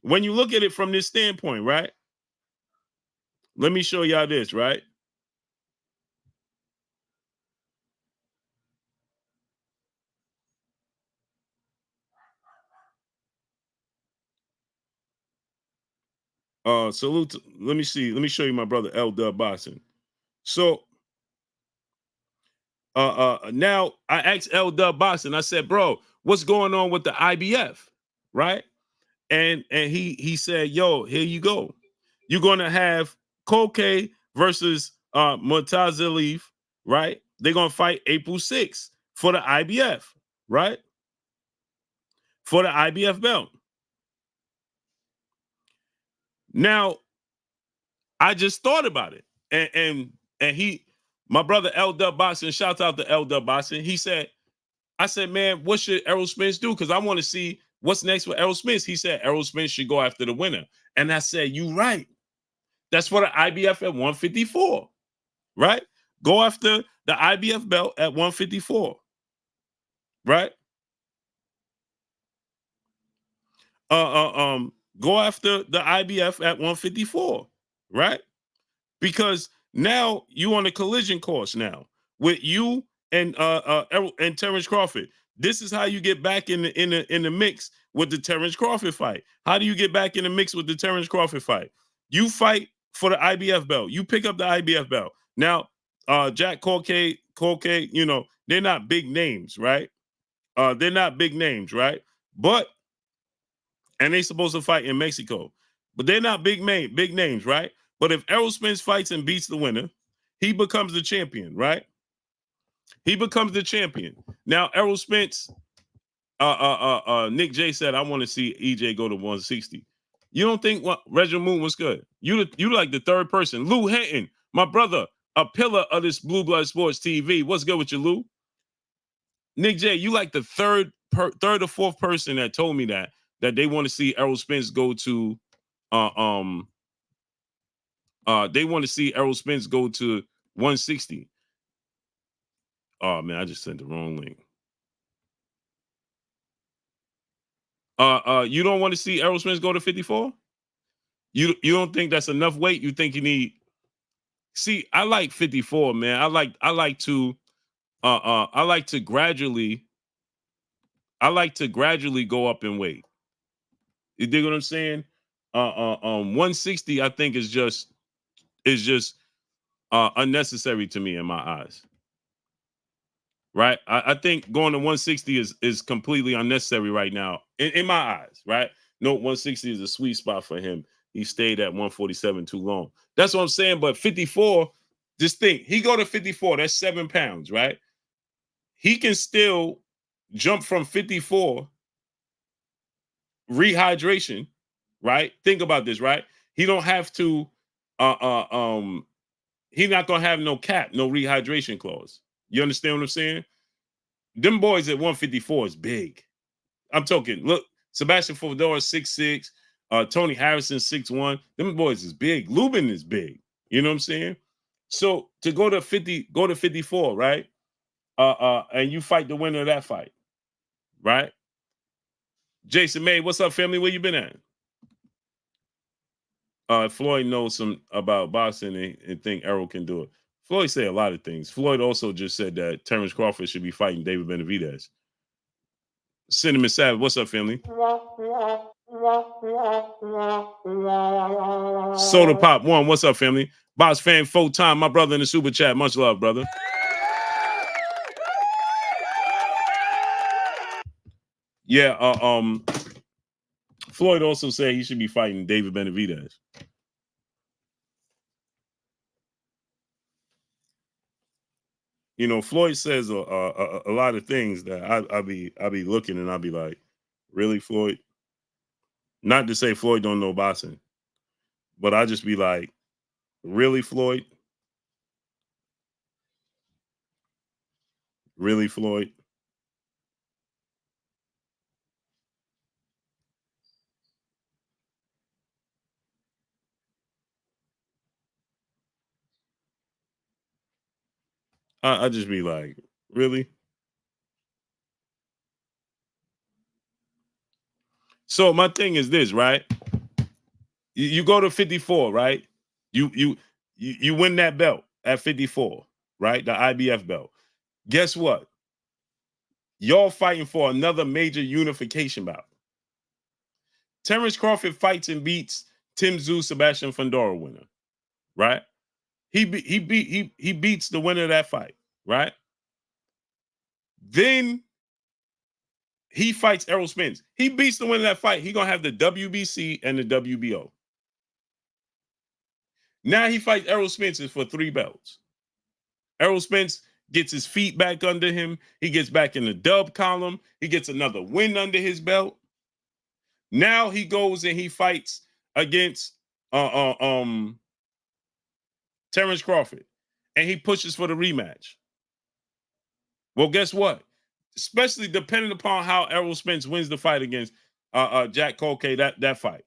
when you look at it from this standpoint, right? Let me show y'all this, right? Salute. Let me see. Let me show you my brother L Dub Boxing. So now I asked L Dub Boxing. I said, bro, what's going on with the IBF? Right? And he said, yo, here you go. You're gonna have Koke versus Murtazaliev, right? They're gonna fight April 6th for the IBF, right? For the IBF belt. Now, I just thought about it, and he, my brother L Dub Boxing, shouts out to L Dub Boxing. He said, I said, man, what should Errol Spence do? Because I want to see what's next for Errol Spence. He said Errol Spence should go after the winner, and I said, you right. That's for the IBF at 154, right? Go after the IBF belt at 154, right? Go after the IBF at 154, right? Because Now you on a collision course now with you and Errol and Terrence Crawford. This is how you get back in the mix with the Terrence Crawford fight. How do you get back in the mix with the Terrence Crawford fight? You fight for the IBF belt. You pick up the IBF belt. Now, Jack Colque, you know, they're not big names, right? They're not big names, right? But and they supposed to fight in Mexico. But they're not big names, right? But if Errol Spence fights and beats the winner, he becomes the champion, right? He becomes the champion. Now, Errol Spence, Nick J said, I want to see EJ go to 160. You don't think what Reginald Moon was good? You like the third person. Lou Hinton, my brother, a pillar of this Blue Blood Sports TV. What's good with you, Lou? Nick J, you like the third or fourth person that told me that they want to see Errol Spence go to they want to see Errol Spence go to 160. Oh man, I just sent the wrong link. You don't want to see Errol Spence go to 54? You don't think that's enough weight? You think you need? See, I like 54, man. I like to gradually go up in weight. You dig what I'm saying? 160 I think is just unnecessary to me in my eyes. Right? I think going to 160 is completely unnecessary right now in my eyes, right? No, 160 is a sweet spot for him. He stayed at 147 too long. That's what I'm saying. But 54, just think, he go to 54, that's 7 pounds, right? He can still jump from 54 rehydration, right? Think about this, right? He don't have to he's not gonna have no cap, no rehydration clause. You understand what I'm saying? Them boys at 154 is big. I'm talking, look, Sebastian Fodor 6'6", Tony Harrison 6'1". Them boys is big. Lubin is big. You know what I'm saying? So to go to 54, right? And you fight the winner of that fight, right? Jason May, what's up, family? Where you been at? Floyd knows some about boxing and think Errol can do it. Floyd say a lot of things. Floyd also just said that Terrence Crawford should be fighting David Benavidez. Cinnamon Savage, what's up, family? Soda Pop 1, what's up, family? Box Fan Full Time, my brother in the super chat. Much love, brother. Yeah, Floyd also said he should be fighting David Benavidez. You know, Floyd says a lot of things that I be looking and I'll be like, really, Floyd? Not to say Floyd don't know boxing, but I just be like, really, Floyd? Really, Floyd? I just be like, really? So my thing is this, right? You go to 54, right? You win that belt at 54, right? The IBF belt. Guess what? Y'all fighting for another major unification bout. Terrence Crawford fights and beats Tim Tszyu, Sebastian Fundora winner, right? He beats the winner of that fight, right? Then he fights Errol Spence. He beats the winner of that fight. He gonna have the WBC and the WBO. Now he fights Errol Spence for 3 belts. Errol Spence gets his feet back under him. He gets back in the dub column. He gets another win under his belt. Now he goes and he fights against Terrence Crawford, and he pushes for the rematch. Well, guess what? Especially depending upon how Errol Spence wins the fight against Jack Colque, that fight.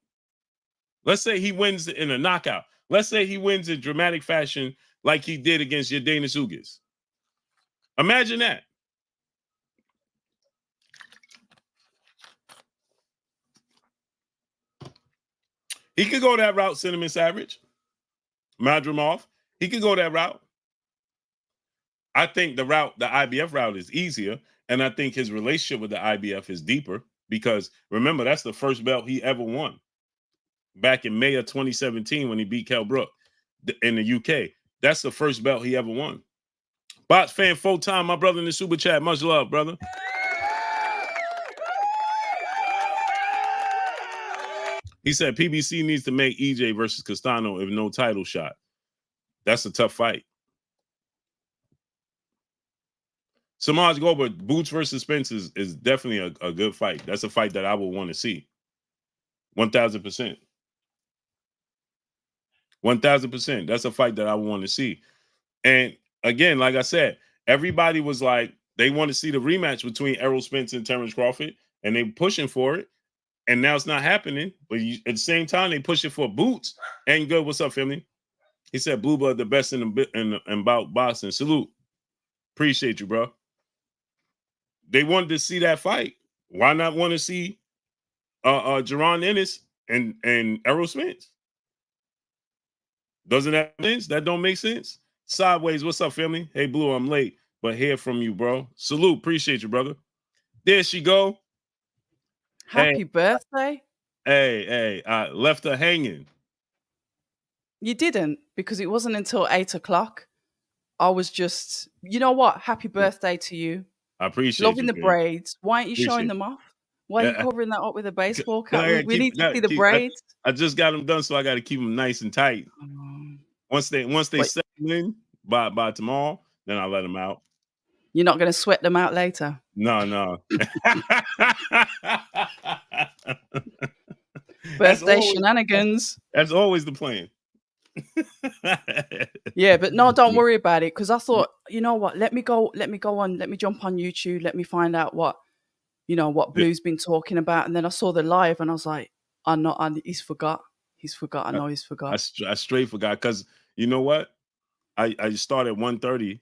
Let's say he wins in a knockout. Let's say he wins in dramatic fashion like he did against Yordenis Ugas. Imagine that. He could go that route, Cinnamon Savage. Madrimov. He could go that route. I think the IBF route is easier, and I think his relationship with the IBF is deeper because remember that's the first belt he ever won back in May of 2017 when he beat Kell Brook in the UK. That's the first belt he ever won. Box fan full time, my brother in the super chat. Much love, brother. He said PBC needs to make EJ versus Castano if no title shot. That's a tough fight. Samaj Goldberg, Boots versus Spence is definitely a good fight. That's a fight that I would want to see. 1,000%. 1,000%. That's a fight that I would want to see. And again, like I said, everybody was like, they want to see the rematch between Errol Spence and Terrence Crawford, and they pushing for it. And now it's not happening. But at the same time, they pushing for Boots. And good, what's up, family? He said, Booba, the best in about boxing. Salute. Appreciate you, bro. They wanted to see that fight. Why not want to see Jaron Ennis and Errol Spence? Doesn't that make sense? That don't make sense? Sideways, what's up, family? Hey, Blue, I'm late, but hear from you, bro. Salute. Appreciate you, brother. There she go. Happy birthday. Hey, I left her hanging. You didn't, because it wasn't until 8 o'clock. I was just, you know what? Happy birthday to you. I appreciate Loving the braids. Why aren't you showing them off? Why are you covering that up with a baseball cap? We need to see the braids. I just got them done, so I got to keep them nice and tight. Once they settle in by tomorrow, then I'll let them out. You're not going to sweat them out later? No. Birthday shenanigans. That's always the plan. Yeah, but no, don't worry about it, because I thought, you know what, let me go on, let me jump on YouTube, let me find out what Blue's been talking about. And then I saw the live and I was like, he's forgot. I know he's forgot. I straight forgot, because you know what? I started at 1:30.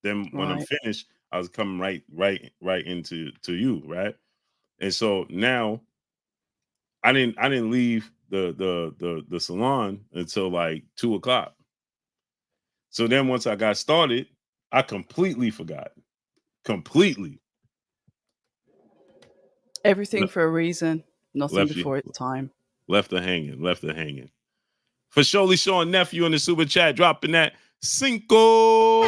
Then when I'm finished, I was coming right into you, right? And so now I didn't leave the salon until like 2 o'clock. So then once I got started, I completely forgot. Completely. Everything for a reason. Nothing before its time. Left her hanging. For surely Sean nephew in the super chat, dropping that cinco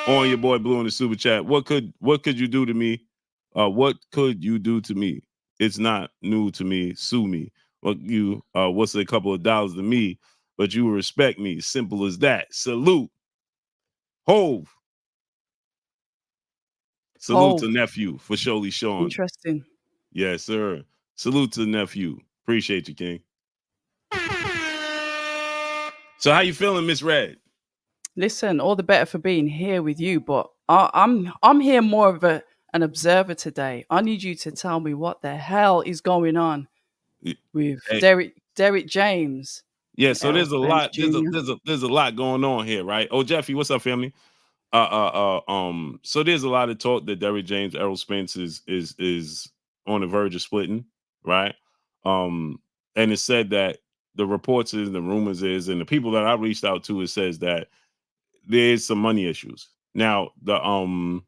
on your boy Blue in the super chat. What could you do to me? What could you do to me? It's not new to me. Sue me. What's a couple of dollars to me? But you respect me. Simple as that. Salute. Hove. Salute to nephew for surely Sean. Interesting. Yes, sir. Salute to nephew. Appreciate you, King. So how you feeling, Miss Red? Listen, all the better for being here with you, but I'm here more of an observer today. I need you to tell me what the hell is going on with Derrick James. Yeah, so there's a lot. There's a lot going on here, right? Oh, Jeffy, what's up, family? So there's a lot of talk that Derrick James, Errol Spence is on the verge of splitting, right? And it said that the reports is, the rumors is, and the people that I reached out to, it says that there's some money issues. Now, the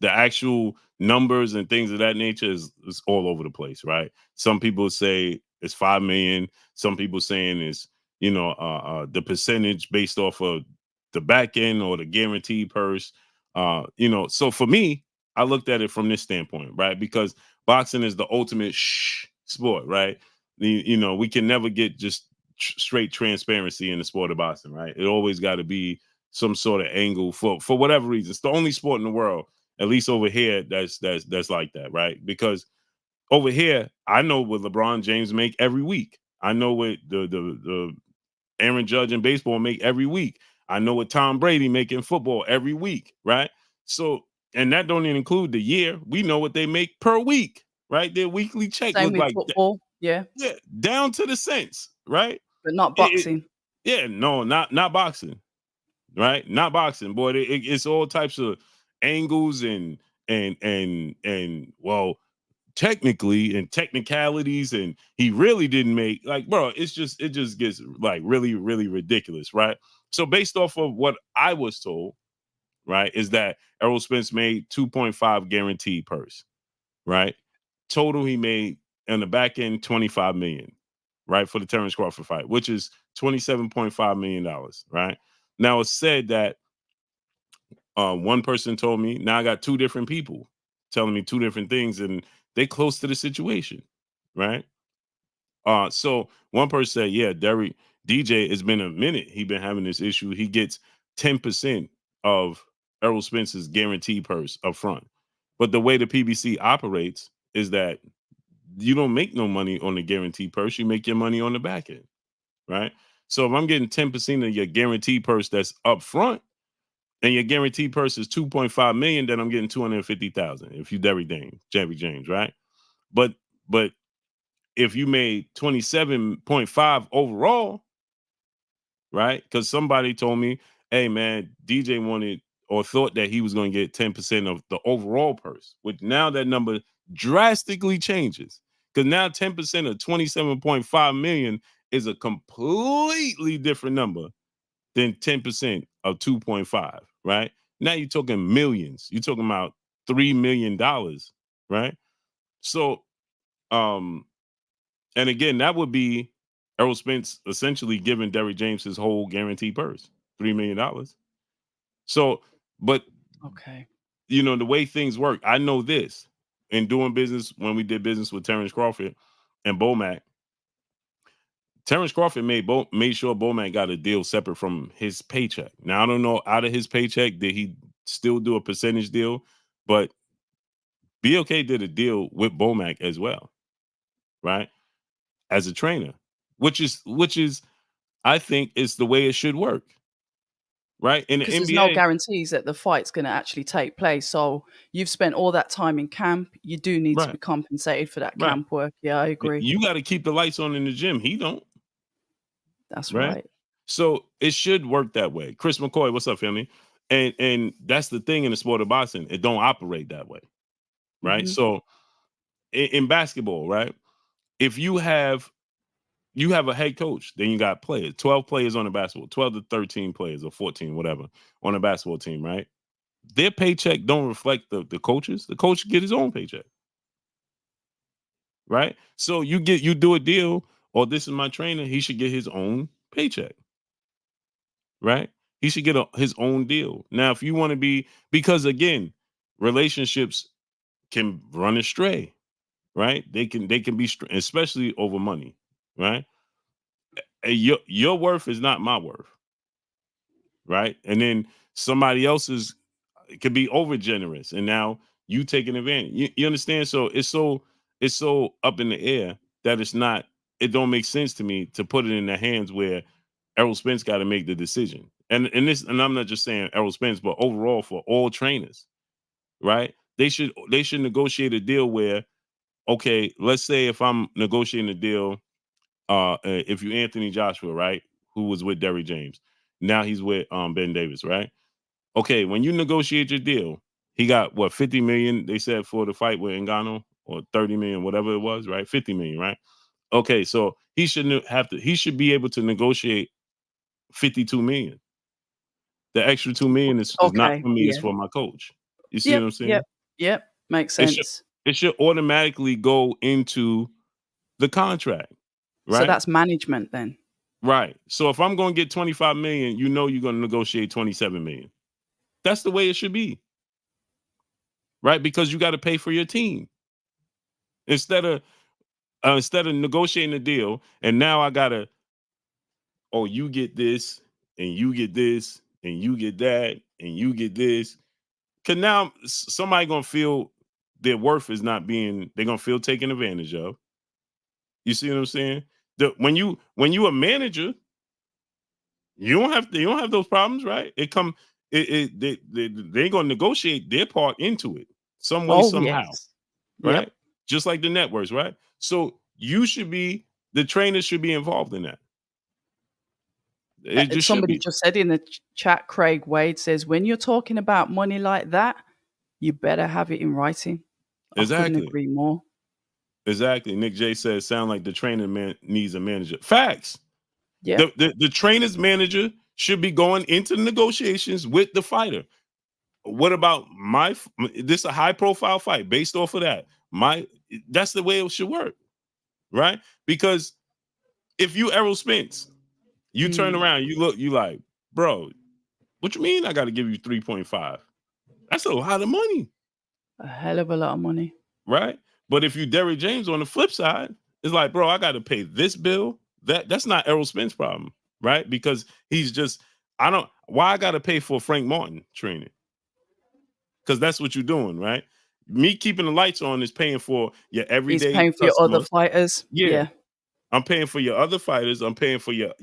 actual numbers and things of that nature is all over the place, right? Some people say it's 5 million. Some people saying it's, the percentage based off of the back end or the guarantee purse. So for me, I looked at it from this standpoint, right? Because boxing is the ultimate sport, right? We can never get just straight transparency in the sport of boxing, right? It always got to be some sort of angle for whatever reason. It's the only sport in the world, at least over here, that's like that, right? Because over here, I know what LeBron James make every week. I know what the Aaron Judge in baseball make every week. I know what Tom Brady make in football every week, right? So, and that don't even include the year. We know what they make per week, right? Their weekly check Same look with like football, yeah, down to the cents, right? But not boxing. Not boxing, right? Not boxing, boy. It's all types of angles and well, technically and technicalities, and he really didn't make, like, bro, it just gets like really, really ridiculous, right? So based off of what I was told, right, is that Errol Spence made 2.5 guaranteed purse, right? Total he made on the back end 25 million, right, for the Terrence Crawford fight, which is $27.5 million, right? Now it's said that one person told me, now I got two different people telling me two different things, and they close to the situation, right? So one person said, yeah, Derrick DJ, it's been a minute. He been having this issue. He gets 10% of Errol Spence's guaranteed purse up front. But the way the PBC operates is that you don't make no money on the guaranteed purse. You make your money on the back end, right? So if I'm getting 10% of your guaranteed purse that's up front, and your guaranteed purse is 2.5 million, then I'm getting 250,000 if you Derrick James, right? But if you made 27.5 overall, right? Because somebody told me, hey man, DJ wanted or thought that he was going to get 10% of the overall purse, which now that number drastically changes. Because now 10% of 27.5 million is a completely different number than 10% of 2.5, right? Now you're talking millions. You're talking about $3 million, right? So, and again, that would be Errol Spence essentially giving Derrick James his whole guaranteed purse, $3 million. So, but Okay. you know, the way things work, I know this in doing business when we did business with Terrence Crawford and Bomac. Terrence Crawford made sure Bomac got a deal separate from his paycheck. Now, I don't know, out of his paycheck, did he still do a percentage deal? But BOK did a deal with Bomac as well, right? As a trainer, which is, I think, is the way it should work, right? In the Because there's no NBA, guarantees that the fight's going to actually take place. So you've spent all that time in camp. You do need to right, be compensated for that right. camp work. Yeah, I agree. You got to keep the lights on in the gym. He don't, That's right? right. So it should work that way. Chris McCoy, what's up, family? And that's the thing in the sport of boxing. It don't operate that way, right? Hmm. So in basketball, right? If you have a head coach, then you got players, 12 players on the basketball, 12 to 13 players or 14, whatever, on a basketball team, right? Their paycheck don't reflect the coaches. The coach get his own paycheck, right? So you do a deal, or this is my trainer, he should get his own paycheck, right? He should get his own deal. Now, if you want to be, because again, relationships can run astray, right? They can be, especially over money, right? Your worth is not my worth, right? And then somebody else's could be over generous, and now you taking advantage. You understand? So it's so up in the air that it don't make sense to me to put it in the hands where Errol Spence got to make the decision. And I'm not just saying Errol Spence, but overall for all trainers, right? They should negotiate a deal where, okay, let's say if I'm negotiating a deal, if you Anthony Joshua, right, who was with Derrick James, now he's with Ben Davis, right? Okay, when you negotiate your deal, he got what, 50 million, they said, for the fight with Ngannou, or 30 million, whatever it was, right? 50 million, right? Okay, so he should be able to negotiate 52 million. The extra 2 million is not Okay. for me, it's Yeah. for my coach. You see what Yep. I'm saying? Yep. Yep. Makes It should sense. it should automatically go into the contract, So right? that's management then. Right. So if I'm going to get 25 million, you're going to negotiate 27 million. That's the way it should be. Right? Because you got to pay for your team. Instead of negotiating a deal, and now I got to, oh, you get this, and you get this, and you get that, and you get this. Cuz now somebody going to feel their worth is not being, they're going to feel taken advantage of. You see what I'm saying? When you a manager, you don't have those problems, right? They ain't gonna negotiate their part into it some way, Oh, somehow, yes. right? Yep. Just like the networks, right? So the trainers should be involved in that. It just should Somebody be. just said in the chat, Craig Wade says, when you're talking about money like that, you better have it in writing. I couldn't Exactly. agree more. Exactly. Nick J says, sound like the trainer man needs a manager. Facts. Yeah. The trainer's manager should be going into the negotiations with the fighter. What about this is a high profile fight based off of that. That's the way it should work, right? Because if you Errol Spence, you turn around, you look, you like, bro, what you mean I got to give you 3.5? That's a lot of money, A hell of a lot of money. right? But if you Derrick James on the flip side, it's like, bro, I got to pay this bill. That's not Errol Spence's problem, right? Because he's just, why I got to pay for Frank Martin training? Because that's what you're doing, right? Me keeping the lights on is paying for your He's everyday paying for your other customers. fighters. Yeah. Yeah. I'm paying for your other fighters. I'm paying for your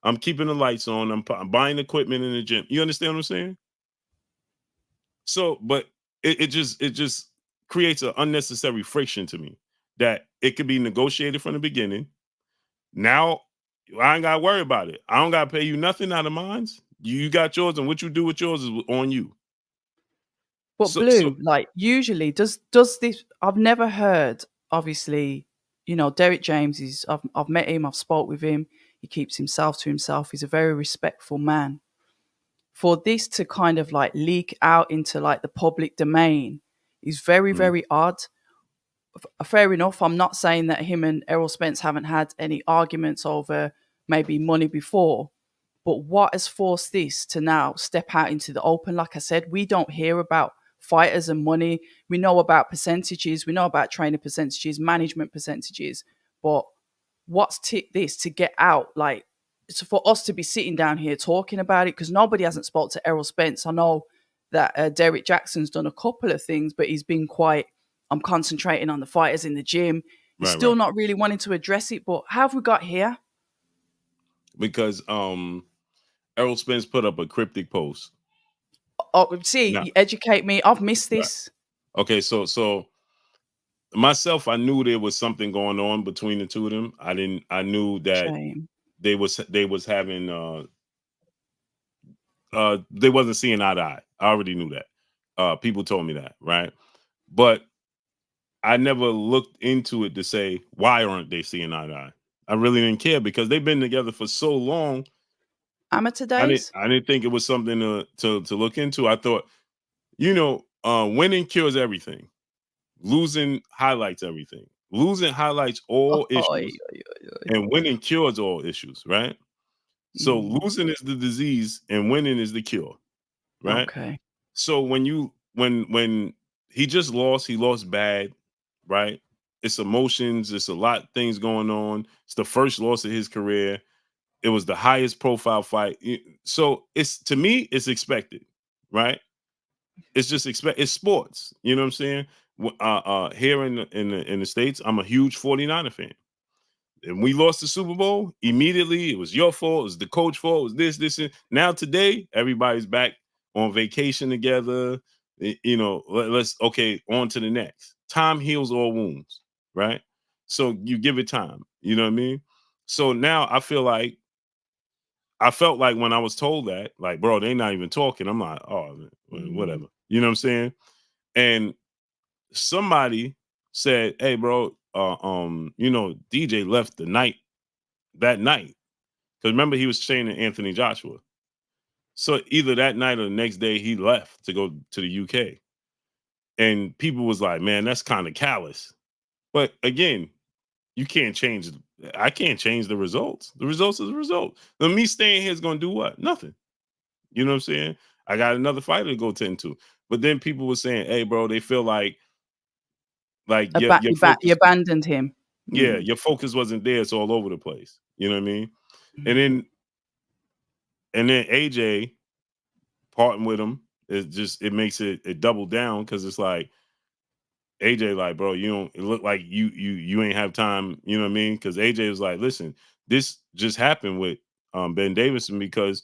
I'm keeping the lights on. I'm buying equipment in the gym. You understand what I'm saying? So, but it just creates an unnecessary friction to me that it could be negotiated from the beginning. Now I ain't gotta worry about it. I don't gotta pay you nothing out of mine. You got yours, and what you do with yours is on you. But So Blue, like usually does this, I've never heard, obviously, Derrick James is, I've met him, I've spoke with him. He keeps himself to himself. He's a very respectful man. For this to kind of like leak out into like the public domain is very, very odd. Fair enough. I'm not saying that him and Errol Spence haven't had any arguments over maybe money before, but what has forced this to now step out into the open? Like I said, we don't hear about fighters and money. We know about percentages. We know about trainer percentages, management percentages. But what's tipped this to get out? Like, it's for us to be sitting down here talking about it, because nobody hasn't spoke to Errol Spence. I know that Derrick Jackson's done a couple of things, but he's been quite, I'm concentrating on the fighters in the gym. He's still not really wanting to address it. But how have we got here? Because Errol Spence put up a cryptic post. Oh, see, Now, you educate me. I've missed this. okay, so myself, I knew there was something going on between the two of them. I knew that Shame. they was having they wasn't seeing eye to eye. I already knew that. People told me that, right? But I never looked into it to say, why aren't they seeing eye to eye? I really didn't care because they've been together for so long. Amateur days? I didn't think it was something to look into. I thought, winning cures everything. Losing highlights everything. Losing highlights all issues, and winning cures all issues, right? So losing is the disease and winning is the cure, right? Okay. So when he just lost, he lost bad, right? It's emotions, it's a lot of things going on. It's the first loss of his career. It was the highest profile fight. So it's, to me, it's expected, right? It's just it's sports. You know what I'm saying? Here in the States, I'm a huge 49er fan. And we lost the Super Bowl, immediately it was your fault, it was the coach fault, it was this, and now today, everybody's back on vacation together. Let's on to the next. Time heals all wounds, right? So you give it time, you know what I mean? So now I felt like when I was told that, like, bro, they not even talking. I'm like, oh, whatever. You know what I'm saying? And somebody said, hey, bro, DJ left that night. Because remember, he was training Anthony Joshua. So either that night or the next day, he left to go to the UK. And people was like, man, that's kind of callous. But again, I can't change the results. The results is the result. Now, me staying here is going to do what? Nothing. You know what I'm saying? I got another fighter to go tend to. But then people were saying, hey, bro, they feel like your You focus, abandoned him. your focus wasn't there. It's all over the place. You know what I mean? And then AJ parting with him, it makes it double down, because it's like AJ, like, bro, it look like you ain't have time, you know what I mean? Because AJ was like, listen, this just happened with Ben Davison because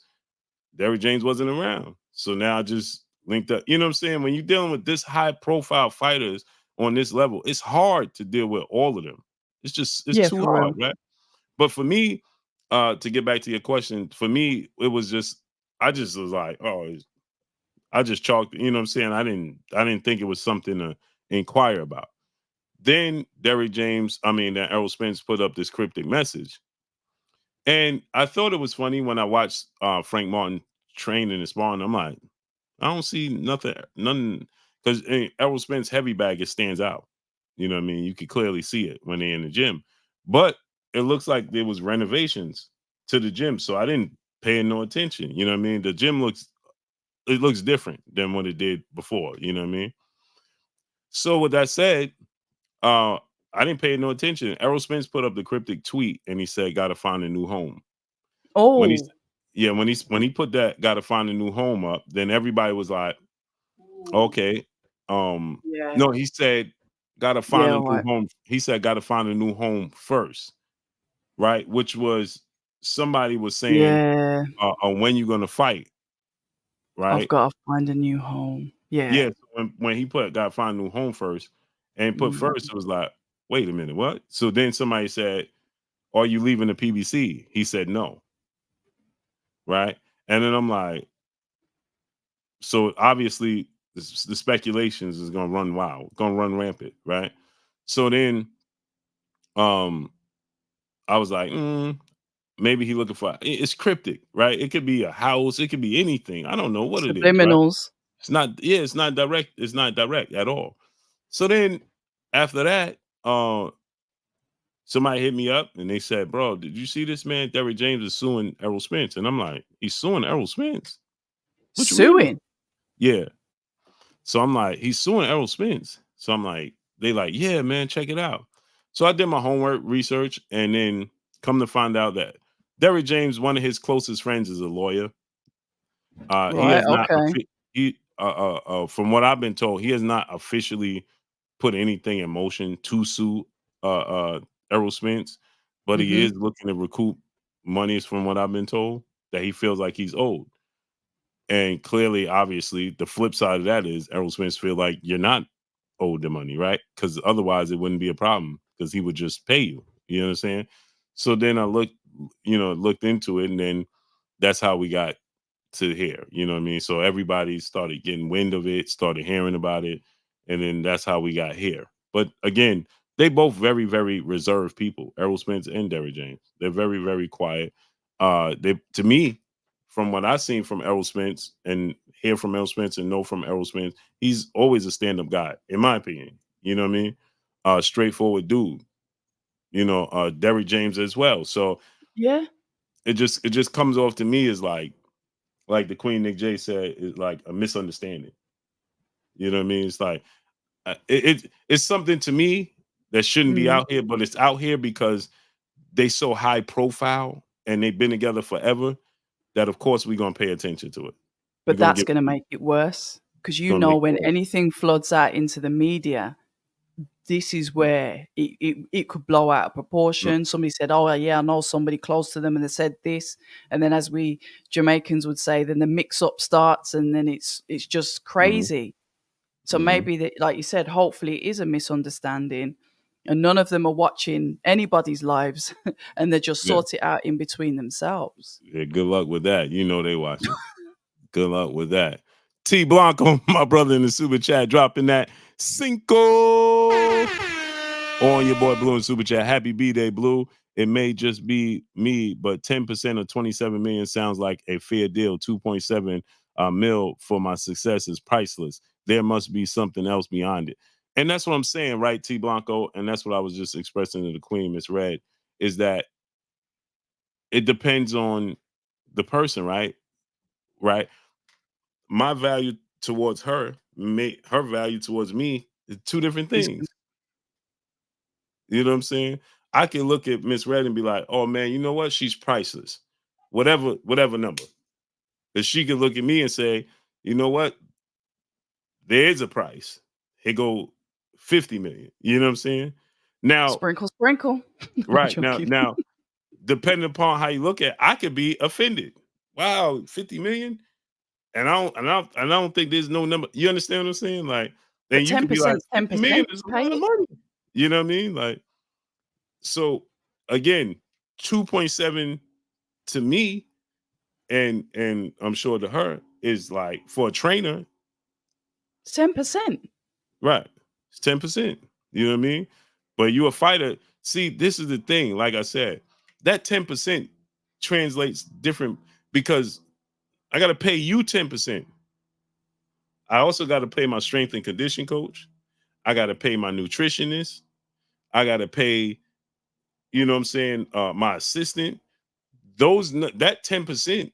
Derrick James wasn't around. So now I just linked up. You know what I'm saying? When you're dealing with this high profile fighters on this level, it's hard to deal with all of them. It's too For hard, real. right? But for me, to get back to your question, for me, it was just, I just was like, oh, I just chalked, you know what I'm saying? I didn't think it was something to inquire about. then Errol Spence put up this cryptic message. And I thought it was funny when I watched Frank Martin train in his barn. I'm like, I don't see nothing, because Errol Spence heavy bag, it stands out. You know what I mean? You could clearly see it when they're in the gym. But it looks like there was renovations to the gym, so I didn't pay no attention. You know what I mean? The gym looks different than what it did before. You know what I mean? So with that said, I didn't pay no attention. Errol Spence put up the cryptic tweet and he said, "Gotta find a new home." When he, Oh, yeah, when he put that "gotta find a new home" up, then everybody was like, "Okay." yeah, No, he said, "Gotta yeah, find a new right. home." He said, "Gotta find a new home first," right? Which was somebody was saying, Yeah, "When you gonna fight?" I've Right? got to find a new home. Yeah. Yeah. So when he put "gotta find a new home" first, and put Mm. first, it was like, wait a minute, what? So then somebody said, "Are you leaving the PBC?" He said, "No." Right? And then I'm like, so obviously the speculations is gonna run wild, gonna run rampant, right? So then um I was like, maybe he looking for it's cryptic, right? It could be a house, it could be anything. I don't know what it is, right? Subliminals. It's not direct, it's not direct at all. So then after that, somebody hit me up and they said, "Bro, did you see this man? Derrick James is suing Errol Spence." And I'm like, he's suing Errol Spence? What you mean? Suing. Yeah. So I'm like, he's suing Errol Spence. So I'm like, they like, yeah, man, check it out. So I did my homework research, and then come to find out that Derrick James, one of his closest friends, is a lawyer. He Right, has not okay. he from what I've been told, he has not officially put anything in motion to sue uh uh Errol Spence, but he Mhm. is looking to recoup monies from what I've been told that he feels like he's owed. And clearly, obviously, the flip side of that is Errol Spence feel like you're not owed the money, right? Because otherwise it wouldn't be a problem because he would just pay you. You know what I'm saying? So then I looked into it, and then that's how we got to here. You know what I mean? So everybody started getting wind of it, started hearing about it, and then that's how we got here. But again, they both very, very reserved people, Errol Spence and Derrick James. They're very, very quiet. They, to me, from what I've seen from Errol Spence and hear from Errol Spence and know from Errol Spence, he's always a stand-up guy, in my opinion. You know what I mean? Straightforward dude. Derrick James as well. So Yeah. it just comes off to me as like the Queen Nick J said, is like a misunderstanding. You know what I mean? It's like it's something to me that shouldn't be Mm. out here, but it's out here because they so high profile and they've been together forever that of course we're gonna pay attention to it. We're But gonna that's give gonna make it worse because gonna make it when worse. anything floods out into the media, this is where it could blow out of Mm, proportion. Somebody said, "Oh, yeah, I know somebody close to them," and they said this, and then as we Jamaicans would say, then the mix-up starts, and then it's just mhm, crazy. So mhm. maybe that, like you said, hopefully it is a misunderstanding, and none of them are watching anybody's lives, and they just Yeah. sort it out in between themselves. Yeah, good luck with that. You know they watching. Good luck with that. T Blanco, my brother in the super chat, dropping that cinco on your boy Blue in super chat. Happy B-Day, Blue. It may just be me, but 10% of 27 million sounds like a fair deal. 2.7 mil for my success is priceless. There must be something else beyond it. And that's what I'm saying, right, T Blanco? And that's what I was just expressing to the Queen, Miss Red, is that it depends on the person, right? Right. My value towards her, her value towards me is two different Is things. You know what I'm saying? I can look at Miss Red and be like, "Oh man, you know what? She's priceless." Whatever number. But she could look at me and say, "You know what? There is a price. Here go 50 million." You know what I'm saying? Now, sprinkle, sprinkle. No, I'm right, now joking. now depending upon how you look at it, I could be offended. Wow, 50 million? And I don't think there's no number. You understand what I'm saying? Like, then But you could be like, 50 million 10%, is a pay lot of it. money. You know what I mean? Like, so again, 2.7 to me, and I'm sure to her, is like for a trainer, 10%. right? It's 10%. You know what I mean? But you a fighter. See, this is the thing. Like I said, that 10% translates different because I got to pay you 10%. I also got to pay my strength and condition coach. I got to pay my nutritionist. I got to pay, you know what I'm saying, my assistant. That 10%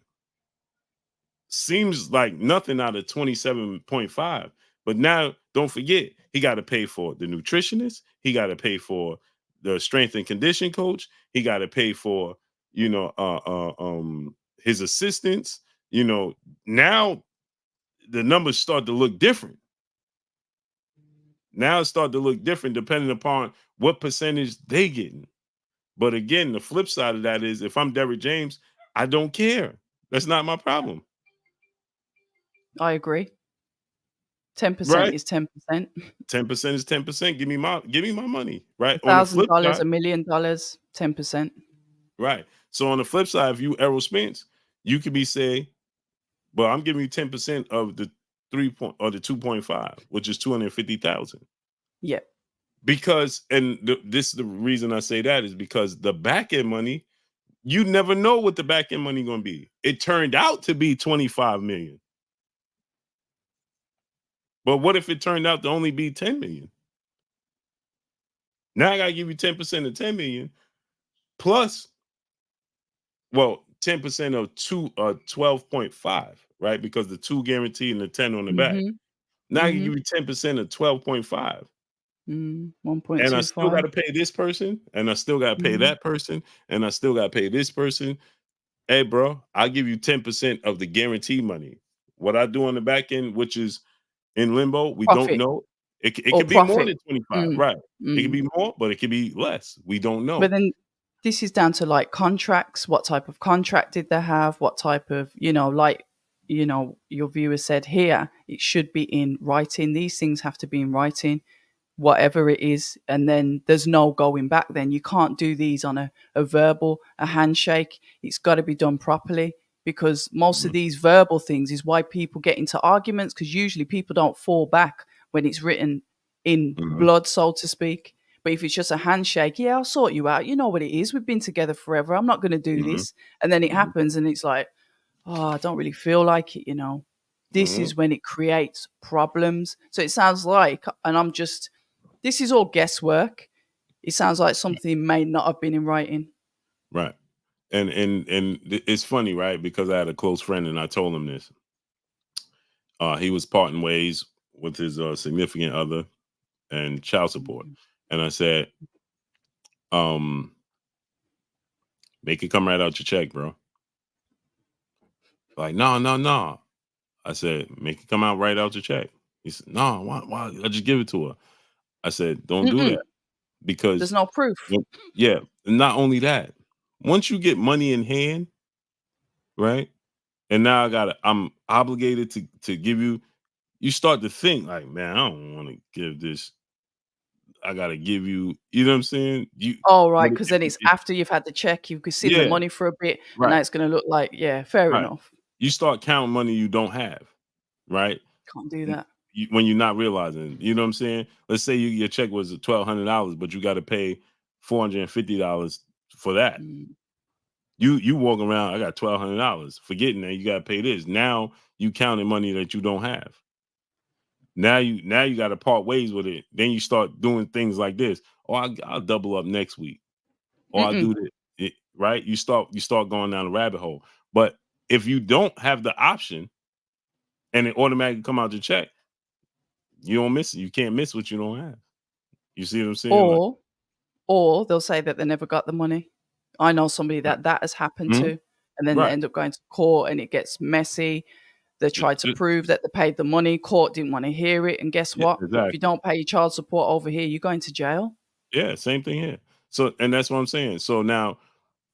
seems like nothing out of 27.5. But now don't forget, he got to pay for the nutritionist, he got to pay for the strength and condition coach, he got to pay for, his assistants. Now the numbers start to look different. Now it start to look different depending upon what percentage they getting. But again, the flip side of that is if I'm Derrick James, I don't care. That's not my problem. I agree. 10% Right? is 10%. 10% is 10%. Give me my money. Right. On the flip $1,000, side, $1,000,000, 10%. right. So on the flip side, if you Errol Spence, you could be say, well, I'm giving you 10% of the 2.5, which is 250,000. Yeah. Because this is the reason I say that is because the back end money, you never know what the back end money gonna be. It turned out to be 25 million. But what if it turned out to only be 10 million? Now I gotta give you 10% of 10 million plus, well, 10% of 12.5, right? Because the 2 guarantee and the 10 on the back. Mhm. Now I can Mhm. give you 10% of 12.5. And I still 1.25. gotta pay this person, and I still gotta pay Mhm. that person, and I still gotta pay this person. Hey, bro, I'll give you 10% of the guarantee money. What I do on the back end, which is in limbo, we don't Profit know. It or could be more profit. than 25, Mm. right? It could Mm. be more, but it could be less. We don't But know. then this is down to like contracts. What type of contract did they have? What type of, like, your viewer said here, it should be in writing. These things have to be in writing, whatever it is. And then there's no going back. Then you can't do these on a verbal, a handshake. It's got to be done properly because most of Mhm, these verbal things is why people get into arguments because usually people don't fall back when it's written in mhm, blood, so to speak. But if it's just a handshake, yeah, I'll sort you out. You know what it is. We've been together forever. I'm not going to do mhm, this. And then it mhm, happens and it's like, oh, I don't really feel like it. This mhm. is when it creates problems. So it sounds like, and this is all guesswork. It sounds like something may not have been in writing. Right. And it's funny, right? Because I had a close friend and I told him this. He was parting ways with his significant other and child support. Mhm. And I said, um, make it come right out your check, bro. Like, no, no, no. I said, make it come out right out your check. He said, no, why? I just give it to her. I said, don't do Mm-mm. that because, There's no proof. yeah, and not only that, once you get money in hand, right? And now I'm obligated to give you. You start to think like, man, I don't want to give this. I gotta give you. You know what I'm saying? Oh, right, But because then it's after you've had the check, you've seen the yeah, money for a bit, and now right, it's going to look like, yeah, fair right. enough. You start counting money you don't have, right? Can't do N- that. when you're not realizing, you know what I'm saying? Let's say your check was $1,200, but you got to pay $450 for that. Mm. You walk around, I got $1,200, forgetting that you got to pay this. Now you counting money that you don't have. Now you got to part ways with it. Then you start doing things like this. Oh, I'll double up next week. Or I'll Mm-mm. do this. Right? You start going down a rabbit hole. But if you don't have the option and it automatically come out your check, you don't miss it. You can't miss what you don't have. You see what I'm saying? Like, Or, or they'll say that they never got the money. I know somebody right. that has happened Mhm. to, and then they Right. end up going to court and it gets messy. They Ju- tried to ju- prove that they paid the money. Court didn't want to hear it. And guess yeah, what? If you exactly. don't pay your child support over here, you're going to jail. Yeah, same thing here. So, and that's what I'm saying. So now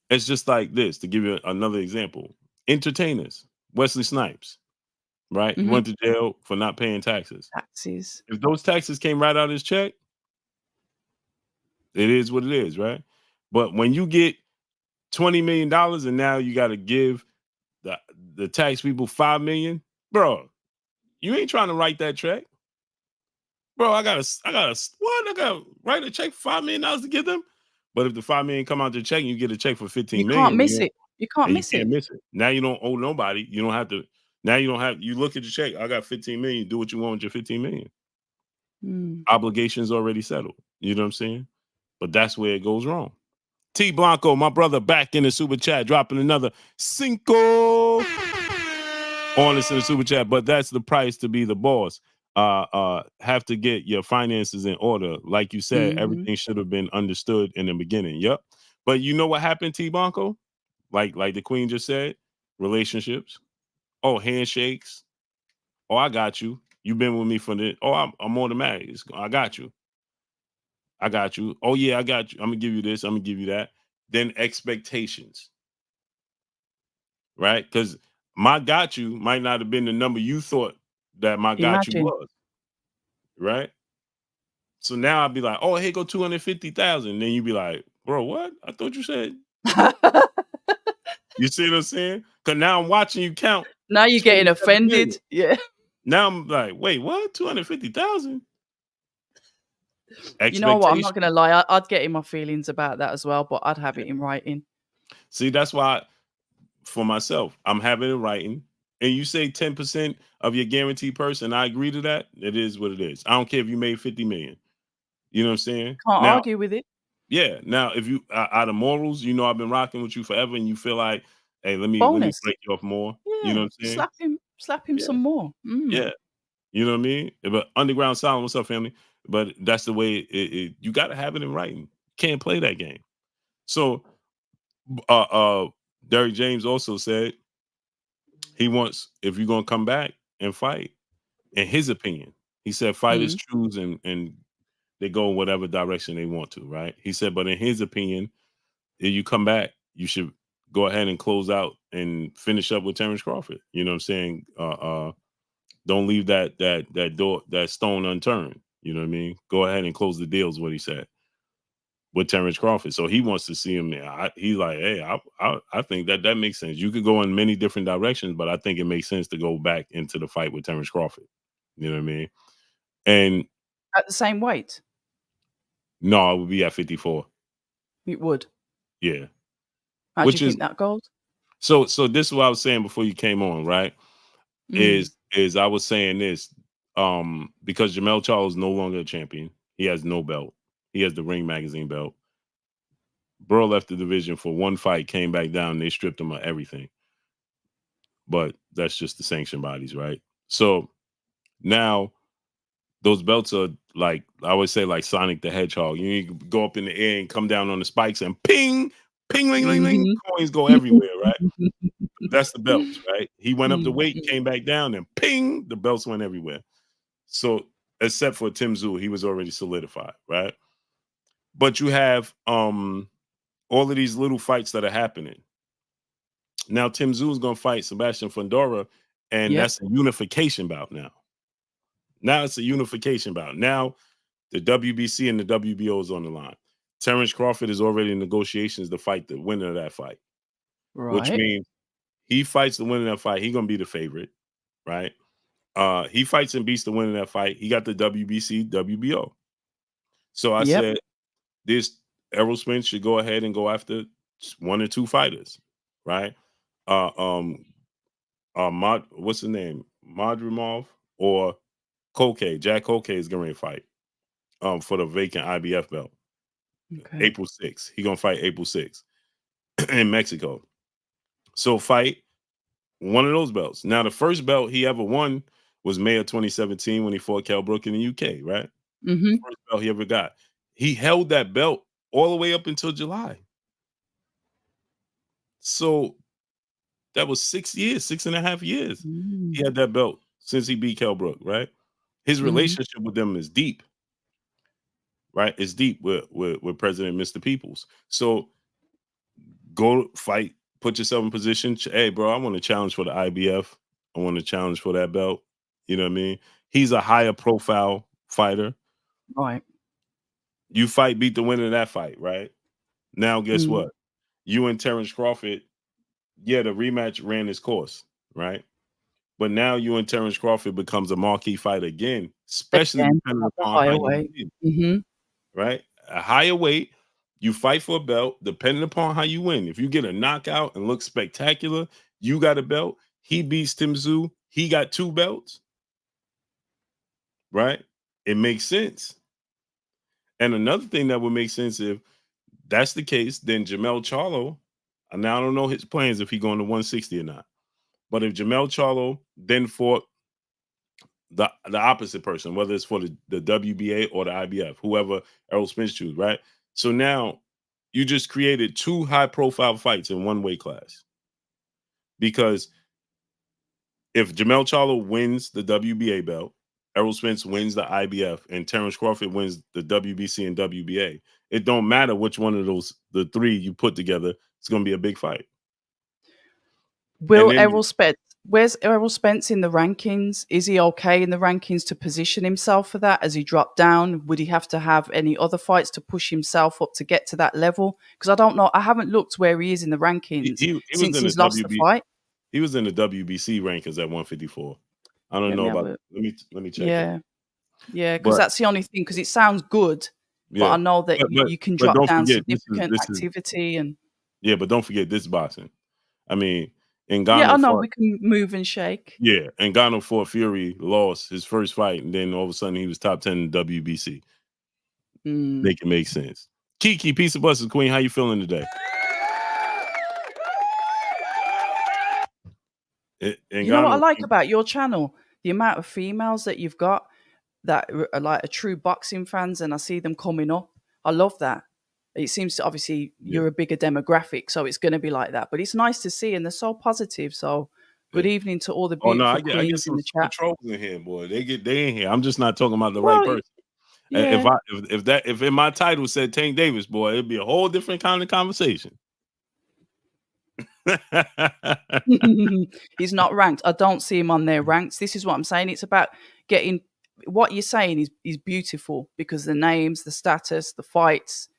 it's just like this to give you another example. Entertainers, Wesley Snipes, right? He Hmm. went to jail for not paying taxes. Taxes. If those taxes came right out of his check, it is what it is, right? But when you get $20 million and now you got to give the the tax people 5 million, bro, you ain't trying to write that check. bro, I gotta write a check for $5 million to give them. But if the $5 million come out the check and you get a check for You 15 can't million, miss it. You can't and you miss can't it. miss it. Now you don't owe nobody. You don't have to. Now you don't have. You look at your check. I got 15 million. Do what you want with your 15 million. Obligations already settled. You know what I'm saying? But that's where it goes wrong. T Blanco, my brother, back in the super chat, dropping another cinco on us in the super chat. But that's the price to be the boss. Have to get your finances in order. Like you said, everything should have been understood in the beginning. Yep. But you know what happened, T Blanco? Like the Queen just said, relationships. Oh, handshakes. Oh, I got you. You've been with me for the. Oh, I'm automatic. I got you. I got you. Oh yeah, I got you. I'm gonna give you this. I'm gonna give you that. Then expectations, right? Because my got you might not have been the number you thought that my got you Imagine. was, right? So now I'd be like, oh, hey, go 250,000. Then you'd be like, bro, what? I thought you said. You see what I'm saying? Because now I'm watching you count. Now you're getting offended. Yeah. Now I'm like, wait, what? 250,000? You know what? I'm not gonna lie. I'd get in my feelings about that as well, but I'd have it in writing. See, that's why for myself, I'm having it in writing. And you say 10% of your guaranteed person, I agree to that. It is what it is. I don't care if you made 50 million. You know what I'm saying? Can't Now, argue with it. yeah. Now, if you out of morals, you know I've been rocking with you forever, and you feel like, hey, let me Bonus. break you off more. Yeah. You know what I'm saying? Slap him Yeah. some more. Yeah. You know what I mean? But Underground Silent, what's up, family? But that's the way you got to have it in writing. Can't play that game. So, Derrick James also said he wants, if you're gonna come back and fight, in his opinion, he said fighters choose and they go in whatever direction they want to, right? He said, but in his opinion, if you come back, you should go ahead and close out and finish up with Terrence Crawford. You know what I'm saying? Don't leave that door, that stone unturned. You know what I mean? Go ahead and close the deal is what he said with Terrence Crawford. So he wants to see him there. He's like, hey, I think that makes sense. You could go in many different directions, but I think it makes sense to go back into the fight with Terrence Crawford. You know what I mean? And At the same weight? no, it would be at 54. It would. Yeah. How do you think that goes? So this is what I was saying before you came on, right? Is I was saying this because Jamel Charles is no longer a champion. He has no belt. He has the Ring Magazine belt. Bro left the division for one fight, came back down, and they stripped him of everything. But that's just the sanction bodies, right? So now those belts are like, I always say, like Sonic the Hedgehog. You need to go up in the air and come down on the spikes and ping, ping, ling, ling, ling. Coins go everywhere, right? That's the belts, right? He went up the weight, came back down, and ping, the belts went everywhere. So except for Tim Tszyu, he was already solidified, right? But you have all of these little fights that are happening. Now Tim Tszyu is going to fight Sebastian Fundora, and that's a unification bout now. Now it's a unification bout. Now the WBC and the WBO is on the line. Terrence Crawford is already in negotiations to fight the winner of that fight, which means he fights the winner of that fight. He's going to be the favorite, right? He fights and beats the winner of that fight. He got the WBC, WBO. So I said, this Errol Spence should go ahead and go after one or two fighters, right? What's the name? Madrimov or Koke. Jack Koke is going to fight for the vacant IBF belt. Okay. April 6th. He's going to fight April 6th in Mexico. So fight one of those belts. Now, the first belt he ever won was May of 2017 when he fought Kell Brook in the UK, right? First belt he ever got. He held that belt all the way up until July. So that was 6 years, 6.5 years. He had that belt since he beat Kell Brook, right? His relationship with them is deep, right? It's deep with President Mr. Peoples. So go fight, put yourself in position. Hey, bro, I want to challenge for the IBF. I want to challenge for that belt. You know what I mean? He's a higher profile fighter. Right. You fight, beat the winner of that fight, right? Now, guess what? You and Terrence Crawford, the rematch ran its course, right? But now you and Terrence Crawford becomes a marquee fight again, especially Again, depending at the upon how higher you weight. win, Hmm. right? A higher weight, you fight for a belt, depending upon how you win. If you get a knockout and look spectacular, you got a belt. He beats Tim Tszyu, he got 2 belts, right? It makes sense. And another thing that would make sense if that's the case, then Jamel Charlo, and now I don't know his plans if he going to 160 or not. But if Jamel Charlo then fought the opposite person, whether it's for the WBA or the IBF, whoever Errol Spence choose, right? So now you just created 2 high profile fights in one weight class. Because if Jamel Charlo wins the WBA belt, Errol Spence wins the IBF, and Terrence Crawford wins the WBC and WBA, it don't matter which one of those, the 3 you put together, it's going to be a big fight. And Will then Errol Spence? Where's Errol Spence in the rankings? Is he okay in the rankings to position himself for that? Has he dropped down? Would he have to have any other fights to push himself up to get to that level? Because I don't know. I haven't looked where he is in the rankings he was since in the he's lost the fight. He was in the WBC rankings at 154. I don't Let know me have about. a Let me check it. yeah, yeah. Because But that's the only thing. Because it sounds good, but yeah, I know that but but you can but drop don't down forget significant this is activity and yeah, but don't forget this boxing. I mean, yeah. I Ngannou know fought we can move and shake. yeah, Ngannou fought Fury, lost his first fight, and then all of a sudden he was top 10 in WBC. Mm. Make it make sense. Kiki, peace of blessings, Queen. How you feeling today? You know what I Ngannou, like about your channel? The amount of females that you've got that are like a true boxing fans, and I see them coming up. I love that. It seems to obviously yeah, you're a bigger demographic, so it's going to be like that. But it's nice to see, and they're so positive. So, good yeah. evening to all the Oh no, beautiful I get queens in some the chat. trolls in here, boy. They in here. I'm just not talking about the right Well, person. yeah, If in my title said Tank Davis, boy, it'd be a whole different kind of conversation. he's not ranked. I don't see him on their ranks. This is what I'm saying. It's about getting what you're saying is beautiful because the names, the status, the fights.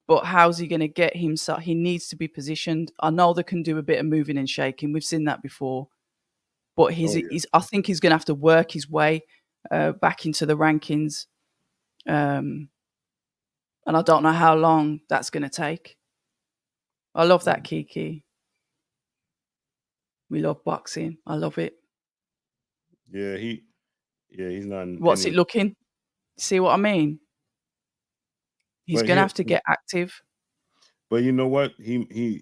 But how's he going to get himself? He needs to be positioned. I know they can do a bit of moving and shaking. We've seen that before. But Oh yeah. I think he's going to have to work his way back into the rankings. And I don't know how long that's going to take. I love that, Kiki. We love boxing. I love it. Yeah, he's not in What's it any, looking? See what I mean? He's but going to here, have to get active. but you know what? He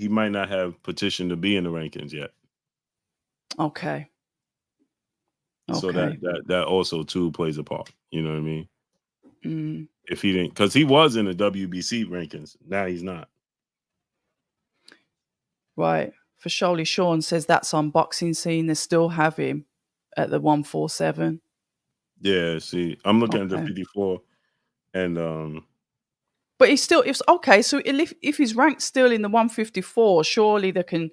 might not have petitioned to be in the rankings yet. Okay. So Okay. that also too plays a part. You know what I mean? Mm. If he didn't, because he was in the WBC rankings, now he's not. Right. For surely Sean says that's on boxing scene. They still have him at the 147. Yeah, see, I'm looking at the Okay. 54, and But he's still it's okay. So if his rank's still in the 154, surely they can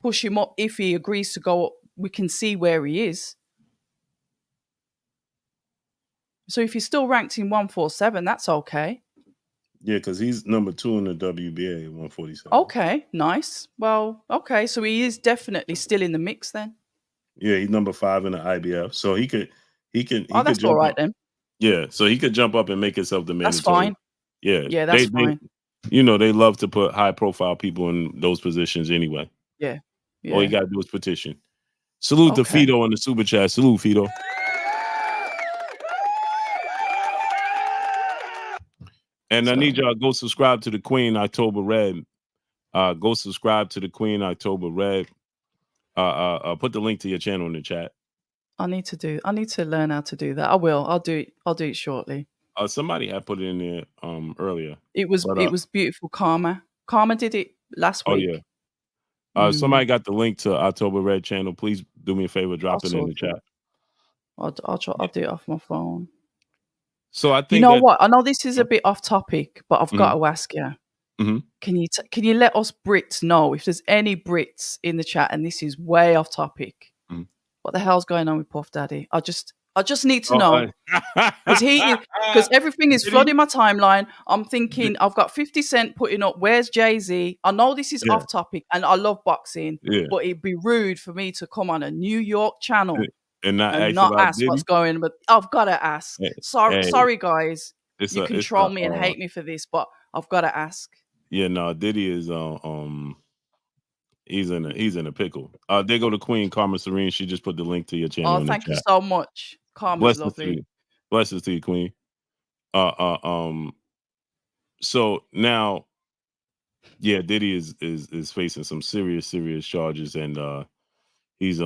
push him up if he agrees to go up. We can see where he is. So if he's still ranked in 147, that's okay. yeah, because he's number 2 in the WBA at 147. Okay, nice. Well, okay, so he is definitely still in the mix then. Yeah, he's number 5 in the IBF, so he could Oh, that's all jump right up. then. Yeah, so he could jump up and make himself the That's mandatory. fine. Yeah, Yeah, that's fine. they love to put high profile people in those positions anyway. Yeah. All you Yeah. gotta do is petition. Salute to Okay. Fido on the super chat. Salute, Fido. And I need So y'all to go subscribe to the Queen October Red. Go subscribe to the Queen October Red. Put the link to your channel in the chat. I need to learn how to do that. I will. I'll do it shortly. Somebody had put it in there earlier. It was But beautiful. Karma did it last oh yeah. week. Mm, Somebody got the link to October Red channel. Please do me a favor, I'll drop it in sort the it. chat. I'll do it off my phone. So I You think know that what? I know this is a bit off topic, but I've got Mhm, to ask you. mhm. Can you let us Brits know if there's any Brits in the chat? And this is way off topic. Mhm. What the hell's going on with Puff Daddy? I just need to know. Because everything is flooding my timeline. I'm thinking I've got 50 Cent putting up, where's Jay-Z? I know this is Yeah. off topic and I love boxing, Yeah. but it'd be rude for me to come on a New York channel And not and ask not about ask Diddy. what's going. But I've got to ask. Hey, Sorry, guys. it's You a can it's troll a me and hate me for this, but I've got to ask. yeah, no, Diddy is he's in a pickle. There go to Queen Karma Serene. She just put the link to your channel Oh, in the thank you chat. so much. Karma's Blessings to lovely. you. Blessings to you, Queen. So now, yeah, Diddy is facing some serious charges, and he's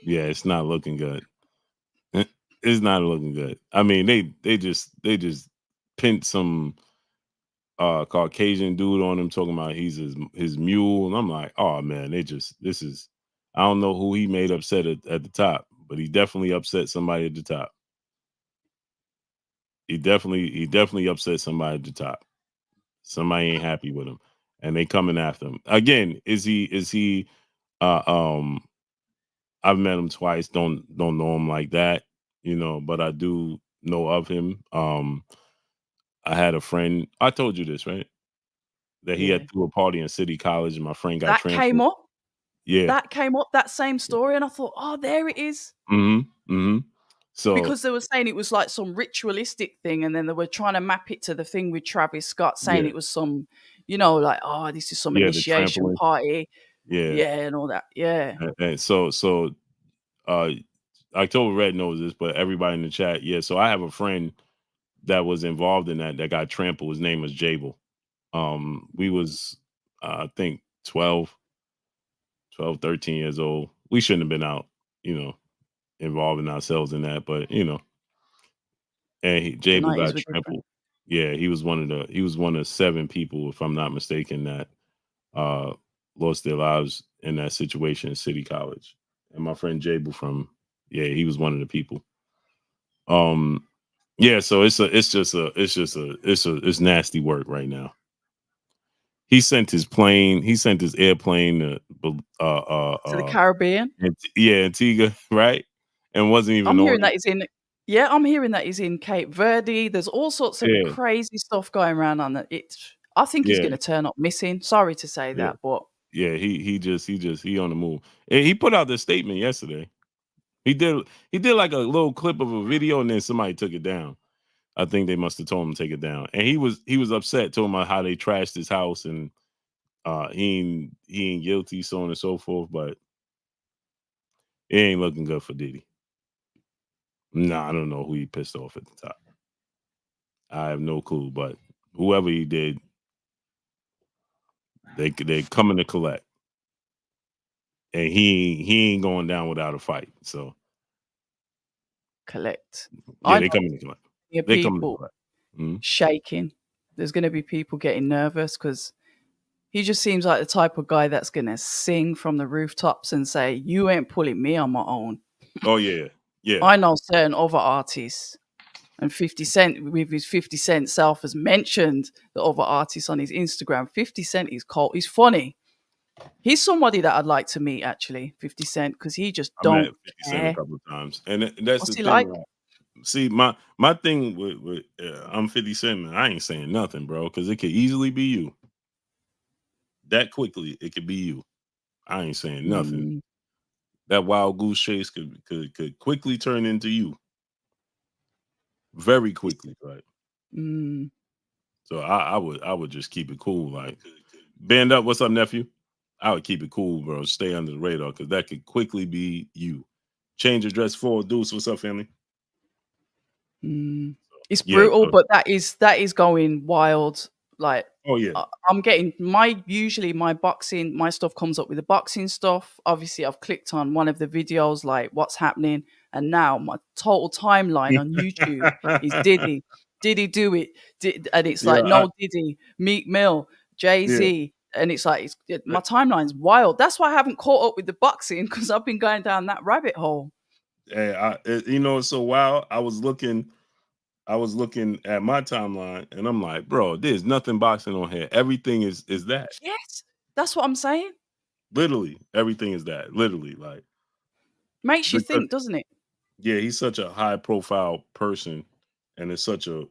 yeah, it's not looking good. It's not looking good. I mean, they just pinned some Caucasian dude on him, talking about he's his mule, and I'm like, oh man, this is, I don't know who he made upset at the top, but he definitely upset somebody at the top. He definitely upset somebody at the top. Somebody ain't happy with him, and they coming after him again. Is he? Uh, um, I've met him twice. Don't know him like that, but I do know of him. I had a friend. I told you this, right? That he Yeah. had threw a party in City College, and my friend got That came trampled. up. Yeah. That came up, that same story, and I thought, oh, there it is. So Because they were saying it was like some ritualistic thing, and then they were trying to map it to the thing with Travis Scott, saying yeah, it was some, like, oh, this is some yeah, the initiation trampling. party. Yeah, Yeah, and all that. Yeah. and so uh, October Red knows this, but everybody in the chat, yeah. So I have a friend that was involved in that got trampled. His name was Jabel. We was I think 12, 13 years old. We shouldn't have been out, involving ourselves in that, but and The Jabel 90s got were different. trampled. Yeah, he was one of 7 people, if I'm not mistaken, that lost their lives in that situation in City College. And my friend Jabel he was one of the people. Yeah, so it's nasty work right now. He sent his airplane To the Caribbean. Antigua, right? And wasn't even I'm on hearing it. that I'm hearing that he's in Cape Verde. There's all sorts of Yeah, crazy stuff going around on that. I think he's yeah, gonna turn up missing. Sorry to say yeah. that, but Yeah, he on the move. And he put out this statement yesterday. He did like a little clip of a video, and then somebody took it down. I think they must have told him to take it down. And he was upset, talking about how they trashed his house, and he ain't guilty, so on and so forth. But it ain't looking good for Diddy. Nah, I don't know who he pissed off at the top. I have no clue, but whoever he did, they coming to collect, and he ain't going down without a fight. So collect. yeah, I they know coming to collect. They coming to people collect. Mhm. shaking. There's gonna be people getting nervous because he just seems like the type of guy that's gonna sing from the rooftops and say, "You ain't pulling me on my own." Oh yeah, yeah. I know certain other artists, and 50 Cent with his 50 Cent self has mentioned the other artists on his Instagram. 50 Cent is cold. He's funny. He's somebody that I'd like to meet, actually, 50 Cent, because he just I met don't 50 Cent a care. couple of times, and that's the What's he thing. like? Like, see, my thing with I'm 50 Cent, man. I ain't saying nothing, bro, because it could easily be you. That quickly, it could be you. I ain't saying nothing. Mm, That wild goose chase could quickly turn into you, very it's- quickly, right? mm, So I would just keep it cool, like band up. What's up, nephew? I would keep it cool, bro. Stay under the radar, because that could quickly be you. Change your dress for Deuce. What's up, family? mm. It's Yeah. brutal, So, but that is going wild. Like, oh yeah. I'm getting usually my boxing, my stuff comes up with the boxing stuff. Obviously, I've clicked on one of the videos, like what's happening, and now my total timeline on YouTube is Diddy. Diddy do it? And it's like, Yeah. no Diddy, Meek Mill, Jay Yeah. Z, and it's like my timeline's wild. That's why I haven't caught up with the boxing, because I've been going down that rabbit hole. Hey, it's so wild. I was looking at my timeline, and I'm like, bro, there's nothing boxing on here. Everything is that. Yes, that's what I'm saying. Literally, everything is that. Literally, like Makes you because think, doesn't it? yeah, he's such a high profile person, and it's such a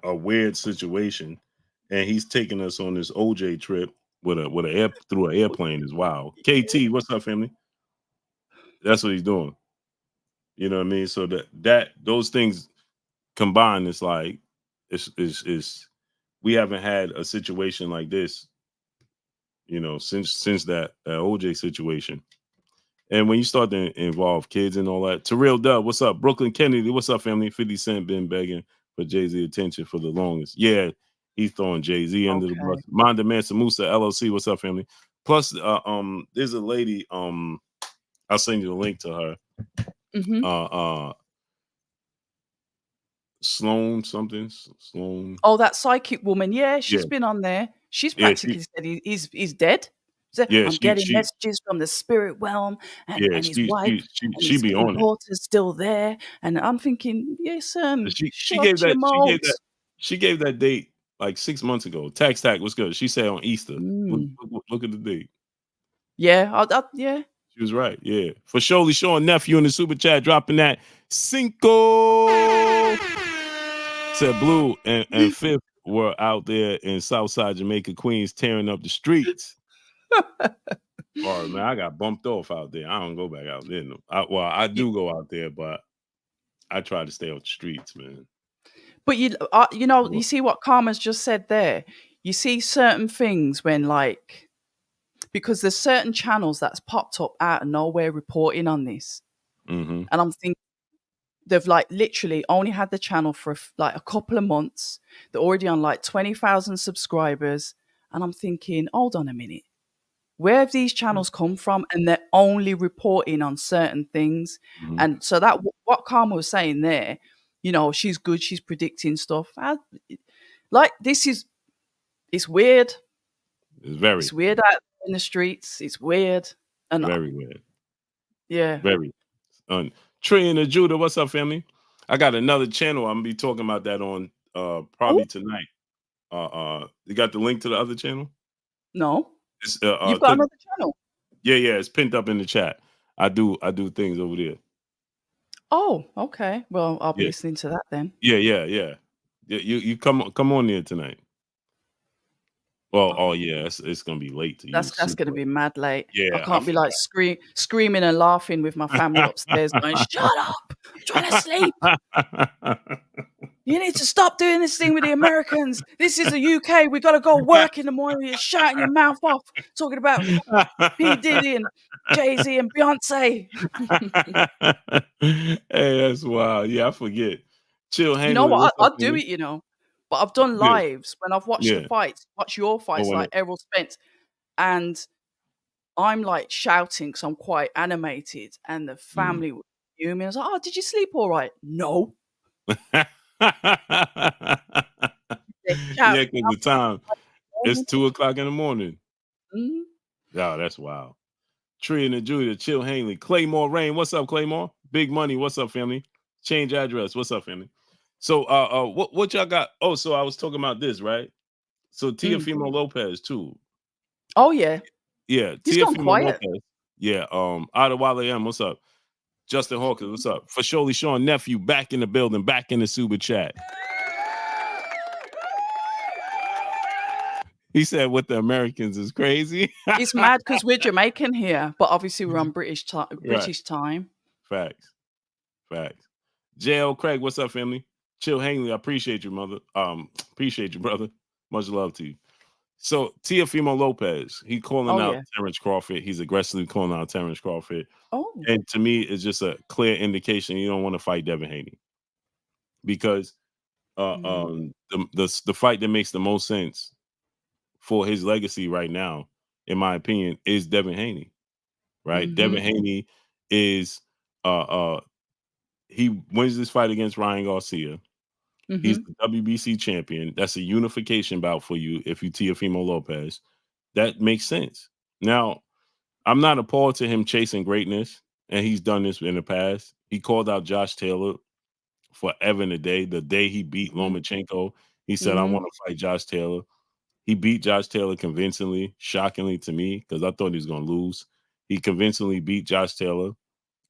weird situation, and he's taking us on this OJ trip with a air through an airplane is wild. KT, what's up, family? That's what he's doing. You know what I mean? So that those things combined, it's like it's we haven't had a situation like this, you know, since that OJ situation. And when you start to involve kids and all that, Terrell Dub, what's up? Brooklyn Kennedy, what's up, family? 50 Cent been begging for Jay-Z attention for the longest. Yeah, he's throwing Jay-Z under the bus. Okay. Manda Mansa Musa, LLC, what's up, family? Plus, there's a lady, I'll send you the link to her. Mm-hmm. Sloan something. Sloan. Oh, that psychic woman. Yeah, Yeah, she's been on there. She's yeah, practically said he's dead. So, yeah, I'm getting messages from the spirit realm and his wife and she be his on it. daughter's still there. And I'm thinking, yes, She shut gave your that mouth. she gave that date like 6 months ago. Tax was good. She said on Easter. Mm. Look at the date. Yeah, yeah. She was right. Yeah. For surely Sean nephew in the super chat dropping that Cinco. Said Blue and Fifth were out there in Southside Jamaica, Queens, tearing up the streets. Oh man, I got bumped off out there. I don't go back out there. No. I do go out there, but I try to stay off the streets, man. But you see what Karma's just said there. You see certain things when because there's certain channels that's popped up out of nowhere reporting on this, Mm-hmm. and I'm thinking they've like literally only had the channel for like a couple of months. They're already on like 20,000 subscribers, and I'm thinking, hold on a minute, where have these channels come from? And they're only reporting on certain things, Mm-hmm. and so that what Karma was saying there, she's good, she's predicting stuff. Like this is it's weird. It's Weird out in the streets. It's weird. And very weird. yeah. Very. Trey and the Judah, what's up, family? I got another channel. I'm gonna be talking about that on probably tonight. You got the link to the other channel? No. It's You've got another channel. yeah, it's pinned up in the chat. I do things over there. Oh, okay. Well, I'll be Yeah. listening to that then. Yeah. You come on there tonight. Well, oh yeah, it's gonna be late to you. That's gonna be mad late. I Yeah, can't be like screaming and laughing with my family upstairs going, shut up! I'm trying to sleep. You need to stop doing this thing with the Americans. This is the UK. We gotta go work in the morning. You're shouting your mouth off, talking about P. Diddy and Jay-Z and Beyonce. Hey, that's wild. Yeah, I forget. Chill, You know Haney. what? What's up, I'll do Haney? it, but I've done Yeah, lives when I've watched the yeah. fights, watch your Oh, fights like Errol Spence, and I'm like shouting because I'm quite animated, and the family would view me. I was like, "Oh, did you sleep all right?" No. They shout. Yeah, because the time it's 2:00 in the morning. Mhm. Yeah, that's wild. Tree and the Julia, Chill Hanley, Claymore Rain. What's up, Claymore? Big Money. What's up, family? Change address. What's up, family? So what y'all got? Oh, so I was talking about this, right? So Teofimo Lopez too. Oh yeah, Yeah, he's gone Teofimo quiet. Lopez. Yeah, Adewale M. What's up? Justin Hawkins, what's up? For surely Sean nephew back in the building, back in the super chat. He said what the Americans is crazy. It's mad because we're Jamaican here, but obviously we're on British Right. time. Facts. JL Craig, what's up, family? Chill Hanley, I appreciate you, mother. Appreciate you, brother. Much love to you. So Teofimo Lopez, he calling Oh out yeah. Terrence Crawford. He's aggressively calling out Terrence Crawford. Oh. And to me, it's just a clear indication you don't want to fight Devin Haney. Because the fight that makes the most sense for his legacy right now, in my opinion, is Devin Haney. Right? Devin Haney is he wins this fight against Ryan Garcia. He's the WBC champion. That's a unification bout for you if you Teofimo Lopez. That makes sense. Now, I'm not appalled to him chasing greatness, and he's done this in the past. He called out Josh Taylor forever and a day. The day he beat Lomachenko, he said, I want to fight Josh Taylor. He beat Josh Taylor convincingly, shockingly to me, because I thought he was going to lose. He convincingly beat Josh Taylor,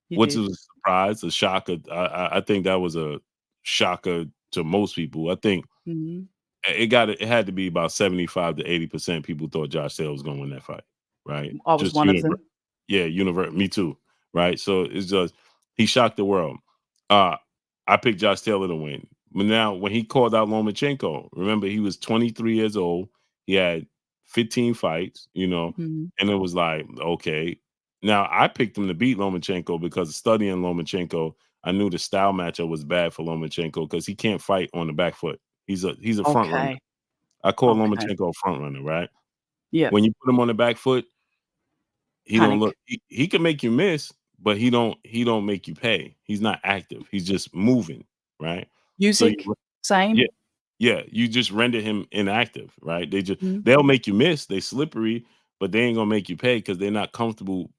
He which did. was a surprise, a shocker. I think that was a shocker to most people. I think Hmm. it had to be about 75 to 80% people thought Josh Taylor was going to win that fight, right? I was Just one of them. me too, right? So it's just he shocked the world. Uh I picked Josh Taylor to win. But now when he called out Lomachenko, remember he was 23 years old. He had 15 fights, Hmm. and it was like, okay. Now I picked him to beat Lomachenko because studying Lomachenko, I knew the style matchup was bad for Lomachenko because he can't fight on the back foot. He's a front runner. Okay. I call Okay. Lomachenko a front runner, right? Yep. When you put him on the back foot, he don't look Panic. he can make you miss, but he don't make you pay. He's not active. He's just moving, right? So Music. yeah, Same. yeah, you just render him inactive, right? Mm-hmm. They'll make you miss, they slippery, but they ain't gonna make you pay because they're not comfortable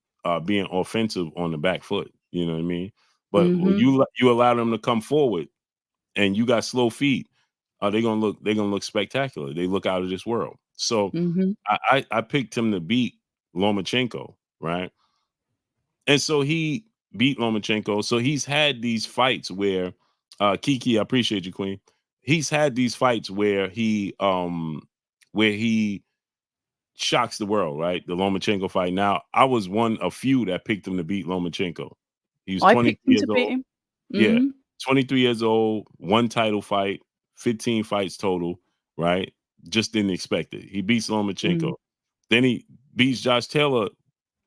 being offensive on the back foot. You know what I mean? But when Mm-hmm. you allow them to come forward and you got slow feet, they're gonna look spectacular. They look out of this world. So Mm-hmm. I picked him to beat Lomachenko, right? And so he beat Lomachenko. So he's had these fights where Kiki, I appreciate you, Queen. He's had these fights where he shocks the world, right? The Lomachenko fight. Now, I was one of few that picked him to beat Lomachenko. He was I 23 picked him years to beat old. him. Yeah, Mm-hmm. 23 years old, one title fight, 15 fights total, right? Just didn't expect it. He beats Mm-hmm. Lomachenko. Then he beats Josh Taylor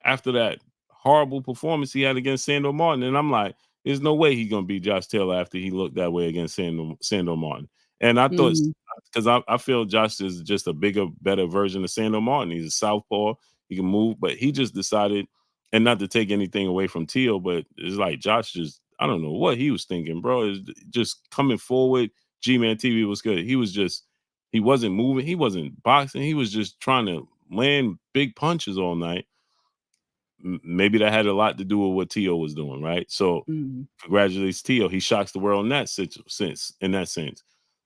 after that horrible performance he had against Sandor Martin. And I'm like, there's no way he's gonna beat Josh Taylor after he looked that way against Sandor Martin. And I thought Mm-hmm. because I feel Josh is just a bigger, better version of Sandor Martin. He's a southpaw, he can move, but he just decided, and not to take anything away from Teal, but it's like Josh just, I don't know what he was thinking, bro. Is just coming forward. G-Man TV was good. He wasn't moving, he wasn't boxing, he was just trying to land big punches all night. Maybe that had a lot to do with what Tio was doing, right? So Mm-hmm. congratulations, Tio. He shocks the world in that sense. In that sense,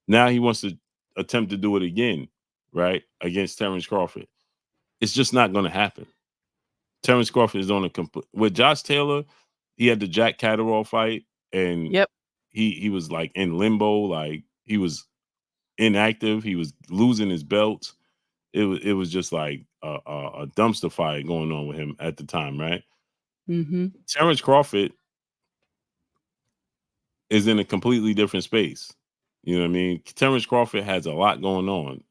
now he wants to attempt to do it again, right, against Terrence Crawford. It's just not going to happen. Terrence Crawford is on a complete with Josh Taylor. He had the Jack Catterall fight, and Yep. he was like in limbo, like he was inactive. He was losing his belts. It was just like a dumpster fire going on with him at the time, right? Mm-hmm. Terrence Crawford is in a completely different space. You know what I mean? Terrence Crawford has a lot going on.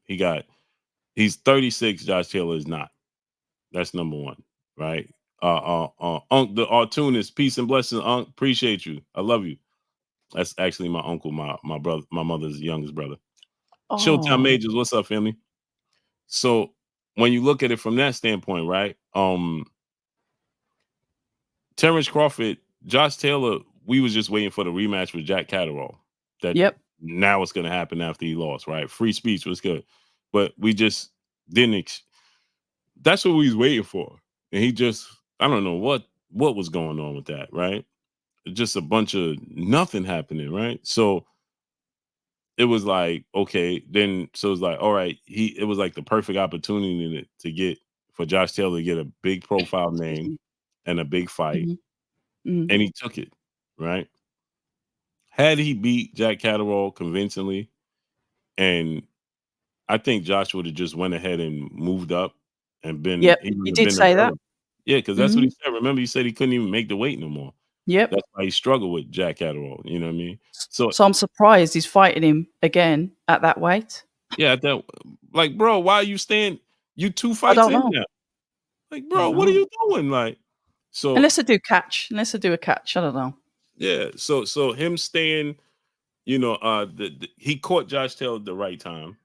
He's 36. Josh Taylor is not. That's number one, right? Unc the Artunist, peace and blessings. Unc, appreciate you. I love you. That's actually my uncle, my brother, my mother's youngest brother. Showtime Oh. Majors, what's up, family? So when you look at it from that standpoint, right? Terrence Crawford, Josh Taylor, we was just waiting for the rematch with Jack Catterall. That Yep. now what's going to happen after he lost, right? Free speech was good, but we just didn't. That's what we was waiting for, and he just, I don't know what was going on with that, right? Just a bunch of nothing happening, right? So it was like, okay, then so it was like, all right, it was like the perfect opportunity to get for Josh Taylor to get a big profile Excuse name me. and a big fight, Mm-hmm. Mm-hmm. and he took it, right? Had he beat Jack Catterall convincingly, and I think Josh would have just went ahead and moved up and Yep. he would He have did been the say that. gorilla. Yeah, because that's what Mm-hmm. he said. Remember, he said he couldn't even make the weight no more. Yep. That's why he struggled with Jack Catterall. You know what I mean? So So I'm surprised he's fighting him again at that weight. yeah, at that, like, bro, why are you staying? You two I fights don't in know. now. Like, I bro, don't what are know. you doing? Like, so Unless I do catch. Unless I do a catch. I don't know. yeah, so him staying, he caught Josh Taylor at the right time.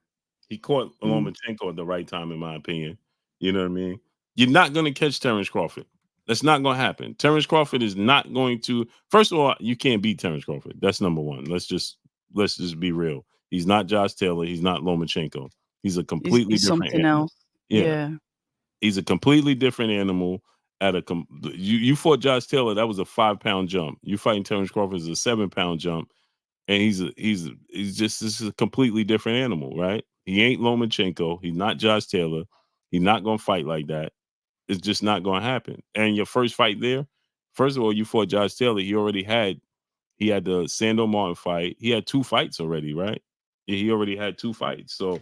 He caught Mm. Lomachenko at the right time, in my opinion. You know what I mean? You're not going to catch Terrence Crawford. That's not going to happen. Terrence Crawford is not going to. First of all, you can't beat Terrence Crawford. That's number one. Let's just be real. He's not Josh Taylor. He's not Lomachenko. He's a He's, completely he's different something animal. else. Yeah, Yeah. he's a completely different animal. You fought Josh Taylor. That was a 5 pound jump. You fighting Terrence Crawford is a 7 pound jump, and he's just this is a completely different animal, right? He ain't Lomachenko. He's not Josh Taylor. He's not gonna fight like that. It's just not gonna happen. And your first fight there, first of all, you fought Josh Taylor. He had the Sando Martin fight. He had 2 fights already, right? Yeah, he already had 2 fights. So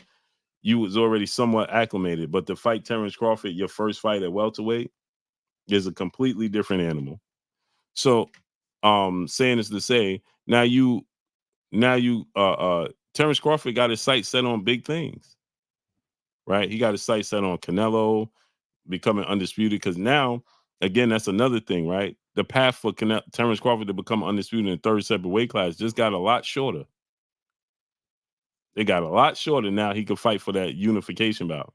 you was already somewhat acclimated. But to fight Terrence Crawford, your first fight at welterweight, is a completely different animal. So saying this to say, Terrence Crawford got his sights set on big things, right? He got his sights set on Canelo becoming undisputed, because now, again, that's another thing, right? The path for Terrence Crawford to become undisputed in 3rd separate weight class just got a lot shorter. It got a lot shorter now. He could fight for that unification bout.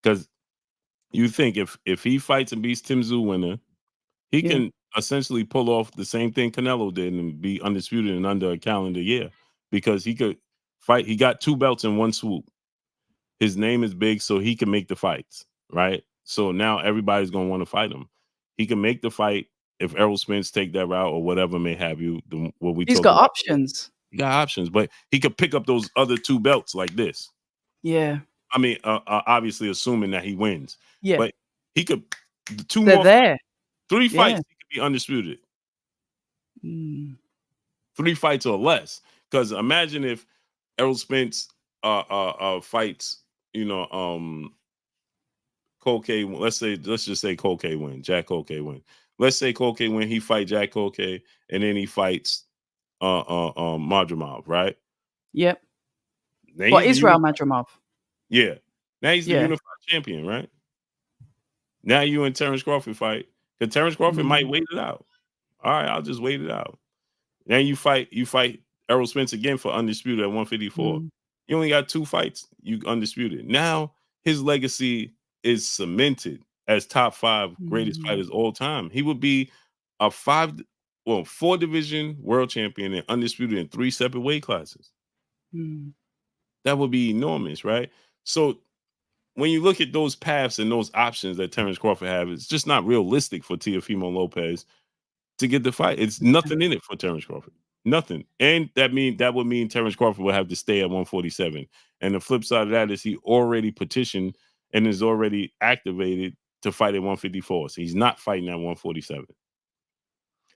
Because you think if he fights and beats Tim Tszyu winner, he can essentially pull off the same thing Canelo did and be undisputed in under a calendar year, because he could fight. He got 2 belts in one swoop. His name is big, so he can make the fights, right? So now everybody's going to want to fight him. He can make the fight if Errol Spence take that route or whatever may have you. He's got options. He got options, but he could pick up those other 2 belts like this. Yeah. I mean, obviously assuming that he wins. Yeah. But he could They're there. 3 fights, he could be undisputed. 3 fights or less. Because imagine if Errol Spence fights, Cole K. Let's just say Cole K win. Jack Cole K win. Let's say Cole K win. He fight Jack Cole K, and then he fights Madrimov, right? Yep. What, Israel Madrimov? Yeah. Now he's the unified champion, right? Now you and Terrence Crawford fight. Because Terrence Crawford might wait it out. All right, I'll just wait it out. Now you fight Errol Spence again for undisputed at 154. You only got 2 fights. You undisputed. Now his legacy is cemented as top 5 greatest fighters all time. He would be a 4 division world champion and undisputed in 3 separate weight classes. That would be enormous, right? So when you look at those paths and those options that Terrence Crawford have, it's just not realistic for Teofimo Lopez to get the fight. It's nothing in it for Terrence Crawford. Nothing. And that would mean Terrence Crawford would have to stay at 147. And the flip side of that is he already petitioned and is already activated to fight at 154. So he's not fighting at 147.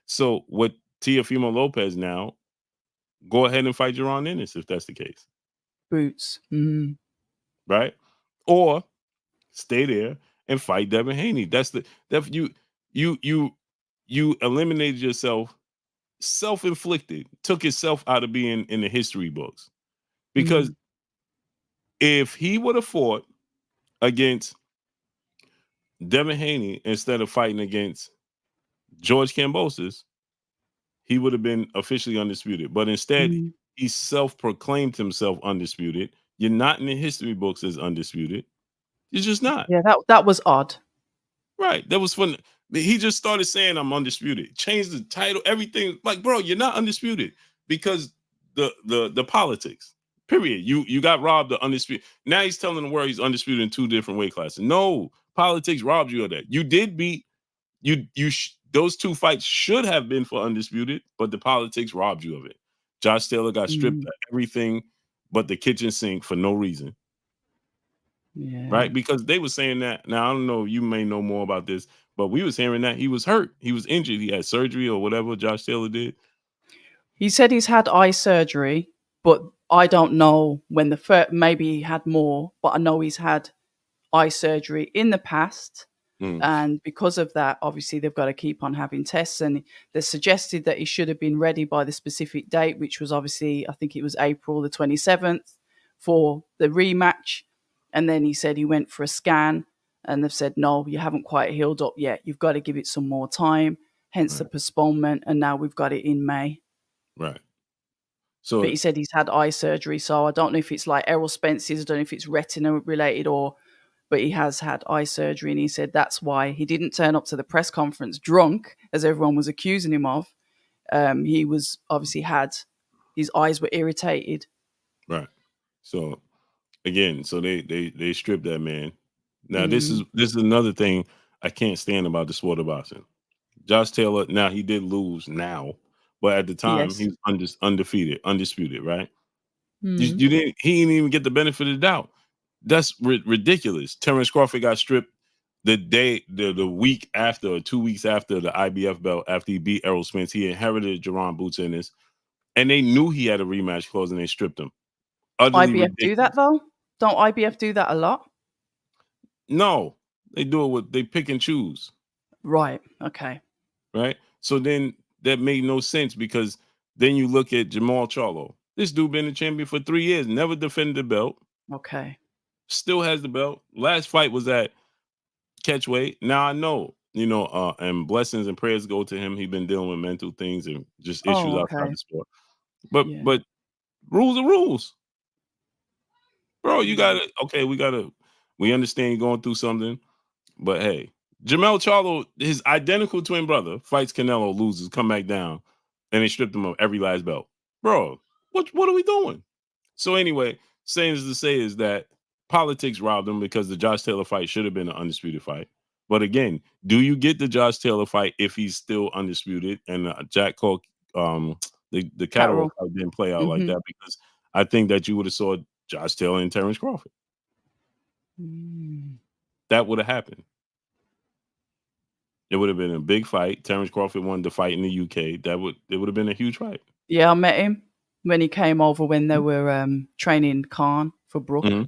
So with Teofimo Lopez now, go ahead and fight Jaron Ennis if that's the case. Boots. Right? Or stay there and fight Devin Haney. You eliminated yourself, self-inflicted, took yourself out of being in the history books. Because if he would have fought against Devin Haney instead of fighting against George Kambosos, he would have been officially undisputed. But instead, he self-proclaimed himself undisputed. You're not in the history books as undisputed. You're just not. Yeah, that was odd. Right. That was fun. He just started saying I'm undisputed. Changed the title, everything. Like, bro, you're not undisputed because the politics. Period. You got robbed of undisputed. Now he's telling the world he's undisputed in 2 different weight classes. No, politics robbed you of that. You did beat those 2 fights should have been for undisputed, but the politics robbed you of it. Josh Taylor got stripped of everything but the kitchen sink for no reason. Yeah. Right? Because they were saying that. Now, I don't know, you may know more about this, but we was hearing that he was hurt. He was injured. He had surgery or whatever Josh Taylor did. He said he's had eye surgery, but I don't know when maybe he had more, but I know he's had eye surgery in the past. And because of that, obviously, they've got to keep on having tests. And they suggested that he should have been ready by the specific date, which was obviously, I think it was April the 27th for the rematch. And then he said he went for a scan and they've said, no, you haven't quite healed up yet. You've got to give it some more time, hence the postponement. And now we've got it in May. Right. So, but he said he's had eye surgery. So I don't know if it's like Errol Spence's, I don't know if it's retina related but he has had eye surgery. And he said that's why he didn't turn up to the press conference drunk, as everyone was accusing him of. He was obviously his eyes were irritated. Right. So again, so they stripped that man. Now this is another thing I can't stand about the sport of boxing. Josh Taylor, now he did lose now, but at the time he was undisputed, right? You didn't. He didn't even get the benefit of the doubt. That's ridiculous. Terrence Crawford got stripped the week after, or 2 weeks after the IBF belt, after he beat Errol Spence. He inherited Jerron Boots in this, and they knew he had a rematch clause, and they stripped him. Utterly IBF do that ridiculous. though? Don't IBF do that a lot? No, they do it with, they pick and choose. Right. Okay. Right. So then that made no sense, because then you look at Jamal Charlo. This dude been a champion for 3 years, never defended the belt, Okay. still has the belt. Last fight was at catchweight. Now I know, and blessings and prayers go to him. He's been dealing with mental things and just issues Oh, outside okay. the sport. But Yeah. but rules are rules. Bro, you Mm. gotta, we understand you're going through something, but hey, Jamel Charlo, his identical twin brother, fights Canelo, loses, come back down, and they stripped him of every last belt. Bro, what are we doing? So anyway, saying as to say is that politics robbed him, because the Josh Taylor fight should have been an undisputed fight. But again, do you get the Josh Taylor fight if he's still undisputed? And Jack Cole, the Catterall Catterall. fight didn't play out like that, because I think that you would have saw Josh Taylor and Terrence Crawford. That would have happened. It would have been a big fight. Terrence Crawford wanted to fight in the UK. It would have been a huge fight. Yeah, I met him when he came over when they were training Khan for Brook. Mm-hmm.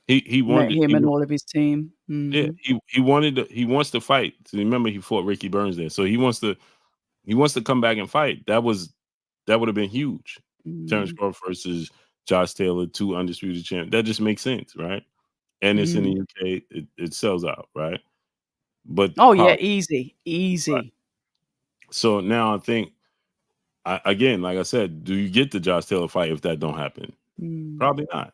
He Met wanted him and all of his team. Yeah, he wants to fight. So remember, he fought Ricky Burns there, so he wants to come back and fight. That would have been huge. Terrence Crawford versus Josh Taylor, 2 undisputed champions. That just makes sense, right? And it's in the UK. It sells out, right? But Oh yeah, easy. Right. So now I think, again, like I said, do you get the Josh Taylor fight if that don't happen? Probably not.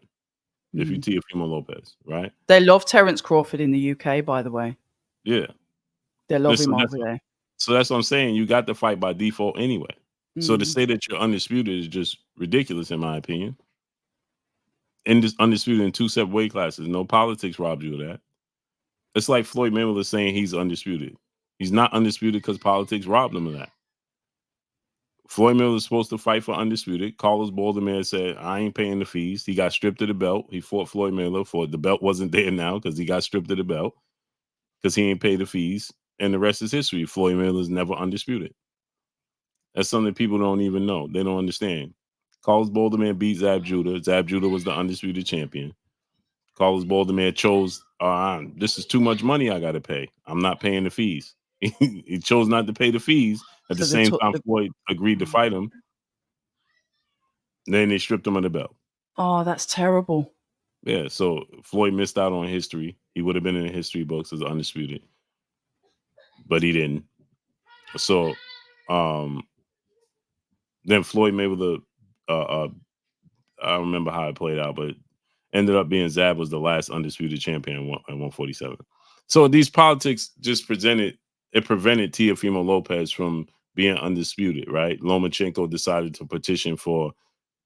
If you Teofimo Lopez, right? They love Terrence Crawford in the UK, by the way. Yeah, They love him over there. So that's what I'm saying. You got the fight by default anyway. So to say that you're undisputed is just ridiculous, in my opinion. And just undisputed in 2 separate weight classes. No politics robbed you of that. It's like Floyd Mayweather saying he's undisputed. He's not undisputed because politics robbed him of that. Floyd Mayweather was supposed to fight for undisputed. Carlos Baldomir said, I ain't paying the fees. He got stripped of the belt. He fought Floyd Mayweather for the belt wasn't there now because he got stripped of the belt because he ain't paid the fees. And the rest is history. Floyd Mayweather's never undisputed. That's something people don't even know. They don't understand. Carlos Baldomir beat Zab Judah. Zab Judah was the undisputed champion. Carlos Baldomir chose, this is too much money I got to pay. I'm not paying the fees. He chose not to pay the fees. At the same time, Floyd agreed to fight him. Then they stripped him of the belt. Oh, that's terrible. Yeah, so Floyd missed out on history. He would have been in the history books as undisputed. But he didn't. So then Floyd Mayweather, I don't remember how it played out, but ended up being Zab was the last undisputed champion at 147. So these politics just prevented Teofimo Lopez from being undisputed, right? Lomachenko decided to petition for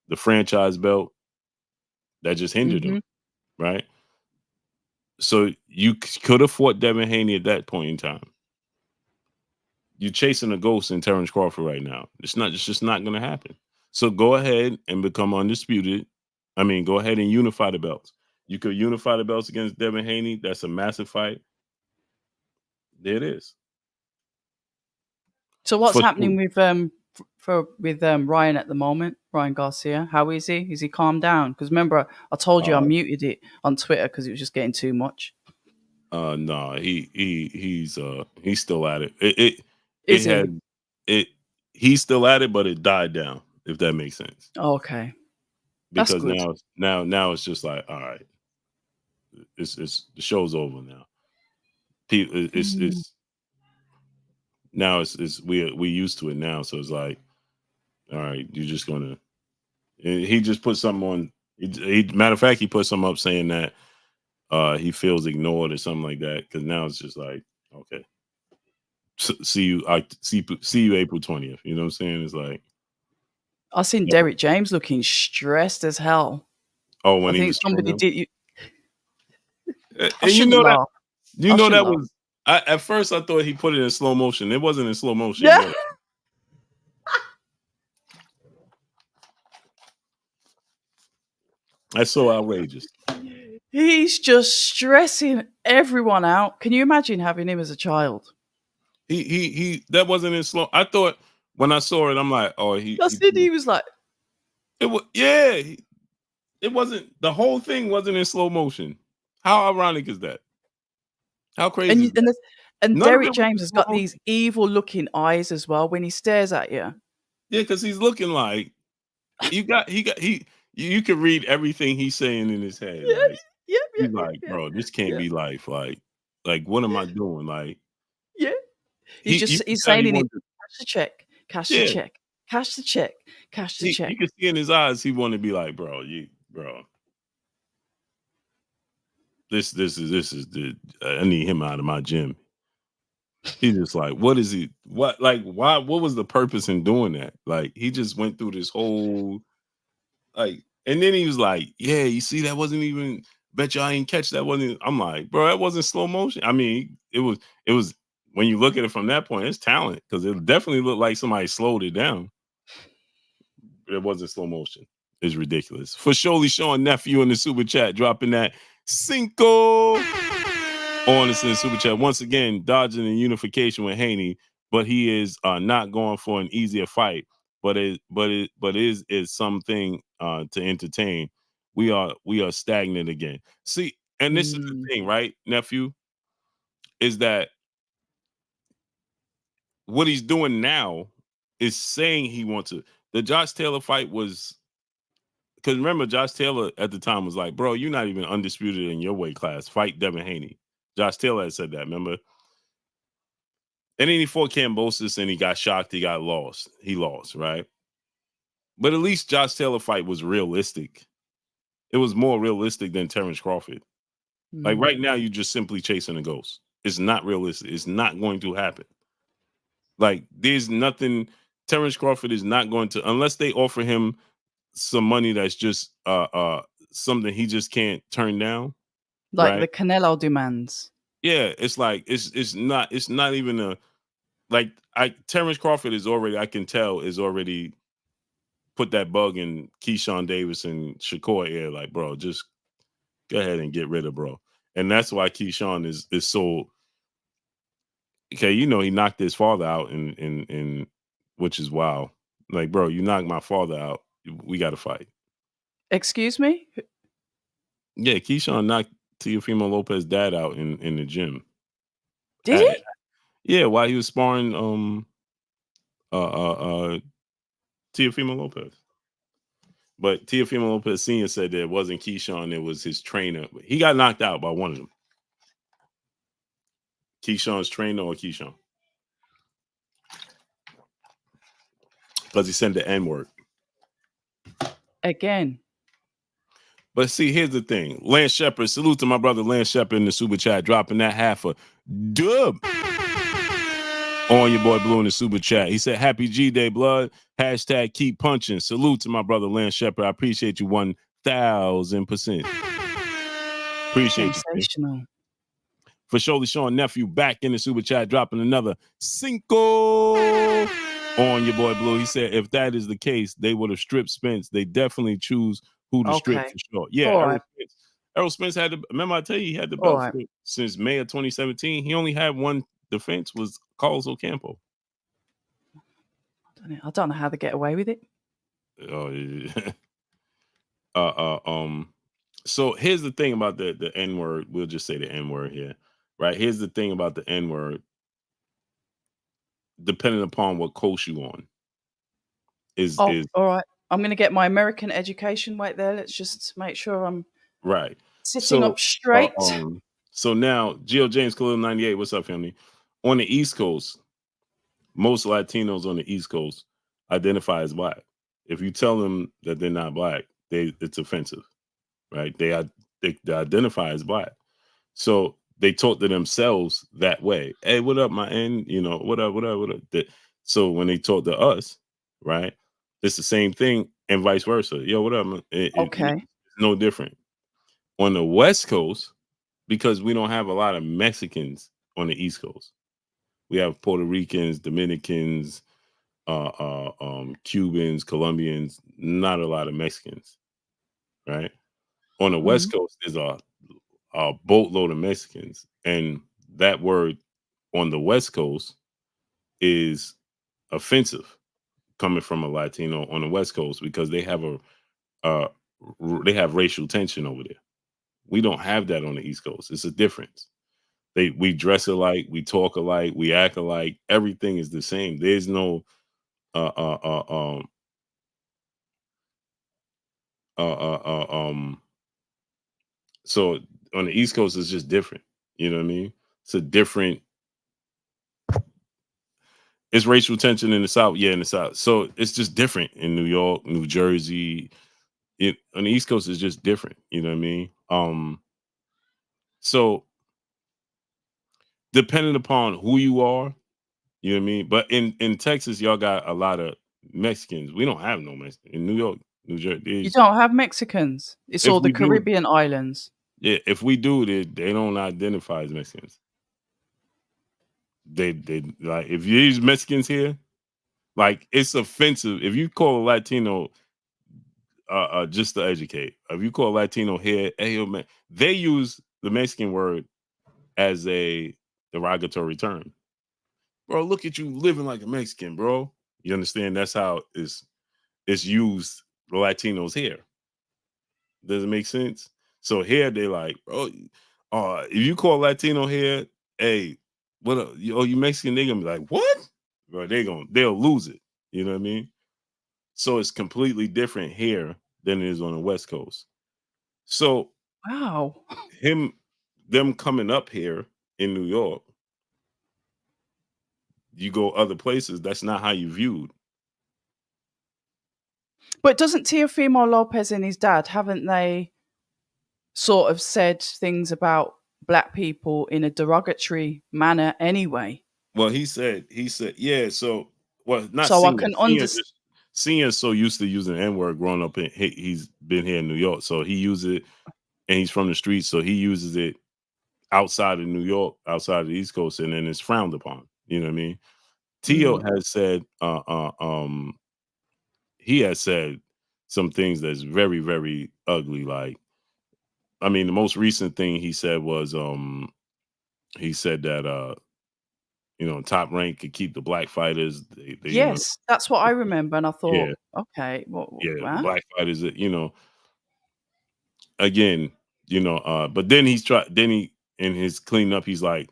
the franchise belt. That just hindered him, right? So you could have fought Devin Haney at that point in time. You're chasing a ghost in Terrence Crawford right now. It's just not going to happen. So go ahead and become undisputed. I mean, go ahead and unify the belts. You could unify the belts against Devin Haney. That's a massive fight. There it is. So what's happening with Ryan at the moment? Ryan Garcia, how is he? Is he calmed down? Because remember, I told you I muted it on Twitter because it was just getting too much. No, he's still at it. He's still at it, but it died down. If that makes sense. Okay, that's because good. now it's just like, all right, it's the show's over now. It's now it's we used to it now, so it's like, all right, you're just gonna. He just put something on. Matter of fact, he put something up saying that he feels ignored or something like that. Because now it's just like, okay, see you April 20th. You know what I'm saying? It's like, I seen Derrick James looking stressed as hell. Oh, when I think somebody did you. And you know laugh. That was. At first, I thought he put it in slow motion. It wasn't in slow motion. Yeah. That's so outrageous. He's just stressing everyone out. Can you imagine having him as a child? He that wasn't in slow. I thought when I saw it, I'm like, oh, Just did. He was like, it was, yeah, it wasn't, the whole thing wasn't in slow motion. How ironic is that? How crazy is that? and None of Derrick it was James in has slow got motion. these evil-looking eyes as well when he stares at you. Yeah, because he's looking like you can read everything he's saying in his head. Yeah, Like yeah, yeah, he's yeah, like, yeah, bro, this can't yeah, be life. Like what am I doing? Like yeah. you can He's tell saying he in it, wanted to, cash the check, cash the yeah. check, cash the check, cash the check. You can see in his eyes he wanted to be like, bro, this is the I need him out of my gym. He's just like, what is he? What, like, why? What was the purpose in doing that? Like, he just went through this whole, like, and then he was like, yeah, you see, that wasn't even, bet you I ain't catch that. Wasn't, I'm like, bro, that wasn't slow motion. I mean, it was, when you look at it from that point, it's talent, because it definitely looked like somebody slowed it down. But it wasn't slow motion. It's ridiculous. For surely Sean Nephew in the super chat, dropping that Cinco on us in the super chat. Once again, dodging the unification with Haney, but he is not going for an easier fight. But is something to entertain. We are stagnant again. See, and this is the thing, right, nephew, is that what he's doing now is saying he wants to. The Josh Taylor fight was, because remember, Josh Taylor at the time was like, bro, you're not even undisputed in your weight class. Fight Devin Haney. Josh Taylor had said that, remember? And then he fought Kambosos and he got shocked. He lost. He lost, right? But at least Josh Taylor fight was realistic. It was more realistic than Terrence Crawford. Like right now, you're just simply chasing a ghost. It's not realistic. It's not going to happen. Like there's nothing. Terrence Crawford is not going to, unless they offer him some money that's just something he just can't turn down. Like Right? the Canelo demands. Yeah, it's like it's not even a, like, Terrence Crawford is already, I can tell, is already put that bug in Keyshawn Davis and Shakur ear, like, bro, just go ahead and get rid of bro. And that's why Keyshawn is so, okay, he knocked his father out in which is wild. Like, bro, you knocked my father out. We gotta fight. Excuse me? Yeah, Keyshawn knocked Teofimo Lopez's dad out in the gym. Did he? Yeah, while he was sparring Teofimo Lopez. But Teofimo Lopez Sr. said that it wasn't Keyshawn, it was his trainer. He got knocked out by one of them. Keyshawn's trainer or Keyshawn. Because he sent the N-word. Again. But see, here's the thing. Lance Shepard, salute to my brother Lance Shepard in the super chat, dropping that half a dub on your boy Blue in the super chat. He said, happy G-Day, blood. Hashtag keep punching. Salute to my brother Lance Shepard. I appreciate you 1,000%. Appreciate you. Sensational. For surely Sean Nephew back in the super chat, dropping another Cinco on your boy Blue. He said, if that is the case, they would have stripped Spence. They definitely choose who to strip for sure. Yeah, Errol Spence had the, remember I tell you, he had the belt since May of 2017. He only had one defense, was Carlos Ocampo. I don't know how they get away with it. Oh, yeah. So here's the thing about the N-word. We'll just say the N-word here, right? Here's the thing about the N-word. Depending upon what coast you on, is all right. I'm going to get my American education right there. Let's just make sure I'm right sitting up straight. So now, Geo James Khalil 98. What's up, family? On the East Coast, most Latinos on the East Coast identify as black. If you tell them that they're not black, it's offensive, right? They identify as black. So they talk to themselves that way. Hey, what up, my N? What up? So when they talk to us, right, it's the same thing and vice versa. Yo, what up? It's no different. On the West Coast, because we don't have a lot of Mexicans on the East Coast. We have Puerto Ricans, Dominicans, Cubans, Colombians, not a lot of Mexicans, right? On the West Coast, there's a boatload of Mexicans, and that word on the West Coast is offensive coming from a Latino on the West Coast because they have they have racial tension over there. We don't have that on the East Coast. It's a difference. We dress alike, we talk alike, we act alike. Everything is the same. There's no uh uh uh um so on the East Coast it's just different. You know what I mean? It's a different it's racial tension in the South. Yeah, in the South. So it's just different in New York, New Jersey. On the East Coast is just different. You know what I mean? So depending upon who you are, you know what I mean? But in Texas, y'all got a lot of Mexicans. We don't have no Mexicans. In New York, New You Jersey. don't have Mexicans. It's If all the we do, Caribbean islands. yeah, if we do, they don't identify as Mexicans. They like if you use Mexicans here, like it's offensive. If you call a Latino just to educate, if you call a Latino here, hey, yo, man, they use the Mexican word as a derogatory term. Bro, look at you living like a Mexican, bro. You understand? That's how it's used the Latinos here. Does it make sense? So here they like, bro, if you call Latino here, hey, what up? You Mexican, they gonna be like, what? Bro, they'll lose it. You know what I mean? So it's completely different here than it is on the West Coast. So Wow. them coming up here in New York, you go other places, that's not how you viewed. But doesn't Teofimo Lopez and his dad, haven't they sort of said things about black people in a derogatory manner anyway? Well, he said, yeah. So, well, not So I senior. can Senior understand. just senior is so used to using the N word growing up. He's been here in New York, so he uses it, and he's from the streets, so he uses it outside of New York, outside of the East Coast, and then it's frowned upon. You know what I mean? Tio has said, he has said some things that's very, very ugly. Like, I mean, the most recent thing he said was, he said that, Top Rank could keep the black fighters. They Yes, that's what I remember, and I yeah, thought, okay, yeah, the what? black fighters, again, but then then he, in his cleanup, he's like,